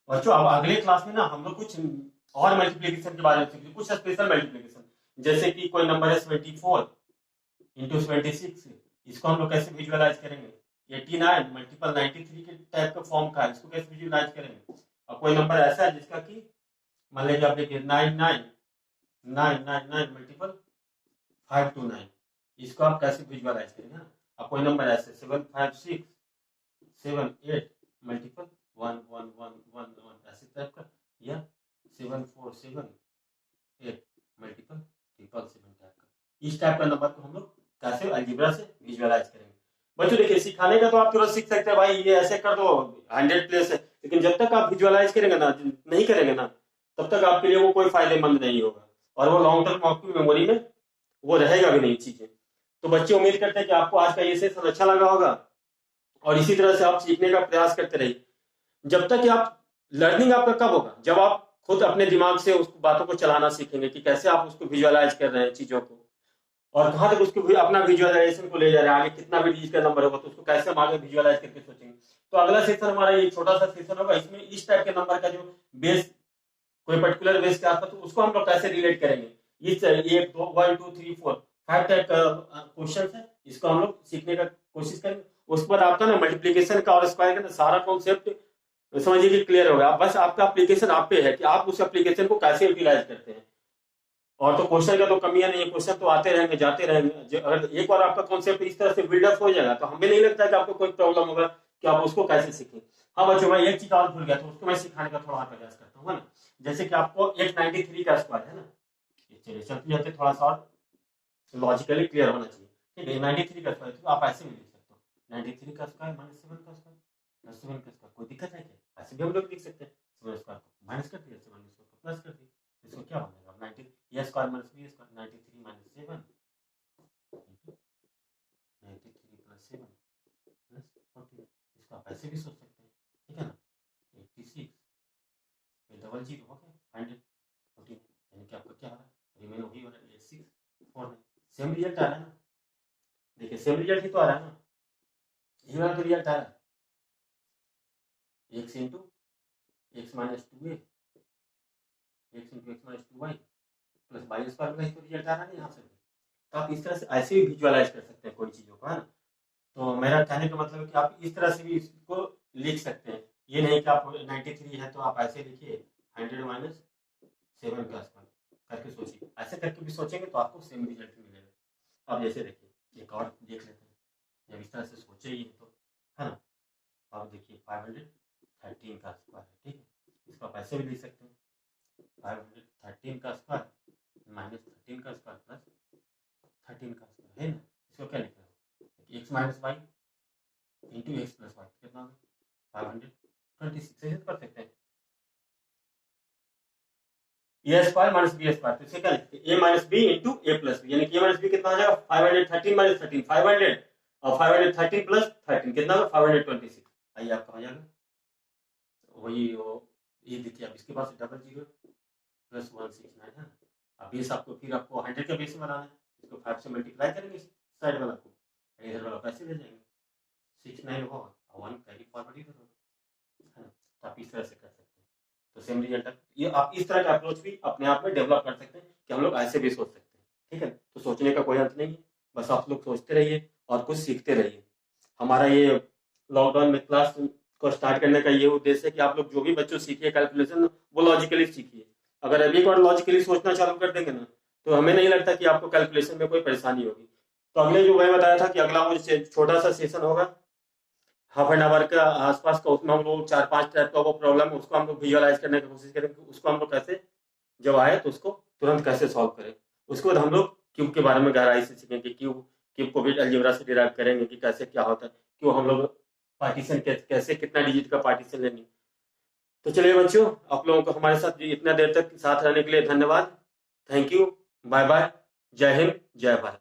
Speaker 1: बच्चों अब अगले क्लास में ना हम लोग कुछ और मल्टीप्लिकेशन के बारे में सीखेंगे, कुछ स्पेशल मल्टीप्लिकेशन, जैसे कि कोई नंबर है 74 इंटू 76, इसको हम लोग कैसे विजुअलाइज करेंगे, 89 मल्टीपल 93 के टाइप का फॉर्म का है, इसको कैसे विजुअलाइज करेंगे। अब कोई नंबर ऐसा है जिसका कि मान लीजिए आप देखिए 999 मल्टीपल 529, इसको आप कैसे विजुअलाइज करेंगे ना। अब कोई नंबर ऐसे 75678 मल्टीपल 1111 ऐसे टाइप का, या 7478 मल्टीपल 777 टाइप का, इस टाइप का नंबर को हम लोग कैसे अलजेब्रा से विजुअलाइज करेंगे। बच्चों देखिए सिखाने का तो आप तुरंत सीख सकते हैं, भाई ये ऐसे कर दो 100 प्लेस है, लेकिन जब तक आप विजुअलाइज करेंगे ना, नहीं करेंगे ना, तब तक आपके लिए वो कोई फायदेमंद नहीं होगा, और वो लॉन्ग टर्म आपकी मेमोरी में वो रहेगा भी नहीं चीजें। तो बच्चे उम्मीद करते हैं कि आपको आज का ये सेशन अच्छा लगा होगा, और इसी तरह से आप सीखने का प्रयास करते रहिए। जब तक कि आप लर्निंग आपका कब होगा, जब आप खुद अपने दिमाग से उस बातों को चलाना सीखेंगे कि कैसे आप उसको विजुअलाइज कर रहे हैं चीजों को, और कहाँ तक उसको अपना विजुअलाइजेशन को ले जा रहे हैं, आगे कितना भी डिजिट का नंबर होगा तो उसको कैसे हम आगे विजुअलाइज करके सोचेंगे। तो अगला सेशन हमारा ये छोटा सा सेशन होगा, इसमें इस टाइप के नंबर का जो बेस, कोई पर्टिकुलर बेस के आसपास, तो उसको हम लोग कैसे रिलेट करेंगे। इस 1 2 1 2 3 4 5 टाइप का क्वेश्चन है, इसको हम लोग सीखने का कोशिश करेंगे। उस पर आपका ना मल्टीप्लीकेशन का और स्क्वायर का ना सारा कॉन्सेप्ट समझिए कि क्लियर हो गया। बस आपका एप्लीकेशन आप पे है कि आप उस एप्लीकेशन को कैसे यूटिलाइज करते हैं। और तो क्वेश्चन का तो कमियां नहीं है, क्वेश्चन तो आते रहेंगे जाते रहेंगे। अगर एक बार आपका कॉन्सेप्ट इस तरह से बिल्डअप हो जाएगा तो हमें नहीं लगता कि आपको कोई प्रॉब्लम होगा कि आप उसको कैसे सीखें। हाँ बच्चों, मैं एक चीज और भूल गया, तो उसको मैं सिखाने का थोड़ा और प्रयास करता हूँ ना। जैसे कि आपको 893 का स्क्वायर है ना, चलिए चलते जाते थोड़ा सा लॉजिकली क्लियर होना चाहिए। ठीक है, 93 का स्क्वायर तो आप ऐसे भी लिख सकते हो, 93 का स्क्वायर माइनस 7 का स्क्वायर प्लस 7 का स्क्वायर। कोई दिक्कत है क्या? ऐसे भी हम लोग लिख सकते हैं। 7 स्क्वायर को माइनस कर दिया, 7 स्क्वायर को प्लस कर दिया, इसको क्या बनेगा 90 ये square minus B square, 93 minus 7 93 plus 7 plus 14। इसको आप ऐसे भी सोच सकते हैं, ठीक है ना। 86 डबल जीरो हो गया 114, यानी कि आपका क्या हो रहा है, रिमेन वही हो रहा है 8649। सेम रिजल्ट आ रहा है ना, देखिए सेम रिजल्ट ही तो आ रहा है ना, यही वाला तो रिजल्ट आ रहा है। x into x minus 2a, x into x minus 2y plus y square का ही तो रिजल्ट आ रहा है ना यहाँ से। तो आप इस तरह से ऐसे भी विजुअलाइज कर सकते हैं कोई चीजों को, है ना। तो मेरा कहने का मतलब है कि आप इस तरह से भी इसको लिख सकते हैं। ये नहीं कि आप 93 है तो आप ऐसे लिखिए 100 माइनस 7 का स्क्वायर करके सोचिए। ऐसे करके भी सोचेंगे तो आपको सेम रिजल्ट मिलेगा। अब जैसे देखिए एक और देख लेते हैं, जब इस तरह से सोचे ही तो, है ना। अब देखिए 513 का स्क्वायर है, ठीक है, इसको आप ऐसे भी लिख सकते हैं 513 का स्क्वायर माइनस 13 का स्क्वायर प्लस 13 का स्क्वायर, है ना। इसको क्या लिख रहे हो, x minus y into x plus y, कितना 526 से कर सकते हैं। A square minus B square, तो इसे क्या लिखते हैं, A minus B into A plus B, यानी कि ए माइनस बी कितना आ जाएगा 513 माइनस 13 500, और 513 प्लस 13 कितना होगा 526। आइए आपका हो जाएगा वही वो, ये देखिए अब इसके पास डबल जीरो प्लस 169 है। अब बेस आपको फिर आपको 100 का बेस बनाना है, इसको 5 से मल्टीप्लाई करेंगे साइड वाला को, इधर वाला पैसे ले जाएंगे 69 होगा और 1 कैरी फॉरवर्ड इधर होगा, है ना। तो आप इस तरह से कर सकते हैं। तो सेम रिजल्ट ये आप इस तरह का अप्रोच भी अपने आप में डेवलप कर सकते हैं कि हम लोग ऐसे भी सोच सकते हैं, ठीक है। तो सोचने का कोई अंत नहीं है, बस आप लोग सोचते रहिए और कुछ सीखते रहिए। हमारा ये लॉकडाउन में क्लास को स्टार्ट करने का ये उद्देश्य है कि आप लोग जो भी बच्चों सीखिए कैलकुलेशन वो लॉजिकली सीखिए। अगर अभी एक बार लॉजिकली सोचना चालू कर देंगे ना, तो हमें नहीं लगता कि आपको कैलकुलेशन में कोई परेशानी होगी। तो अगले जो मैं बताया था कि अगला वो छोटा सा सेशन होगा हाफ एन आवर के आसपास का, उसमें हम लोग 4-5 टाइप का वो प्रॉब्लम उसको हम लोग विजुअलाइज करने की कोशिश करेंगे। उसको हम लोग कैसे जब आए तो उसको तुरंत कैसे सॉल्व करें। उसके बाद हम लोग क्यूब के बारे में गहराई से सीखेंगे, क्यूब को भी अलजेब्रा से डिराइव करेंगे कि कैसे क्या होता है, क्यों हम लोग पार्टीशन कैसे कितना डिजिट का पार्टीशन लेंगे। तो चलिए बच्चों, आप लोगों को हमारे साथ इतना देर तक साथ रहने के लिए धन्यवाद। थैंक यू, बाय बाय, जय हिंद, जय भारत।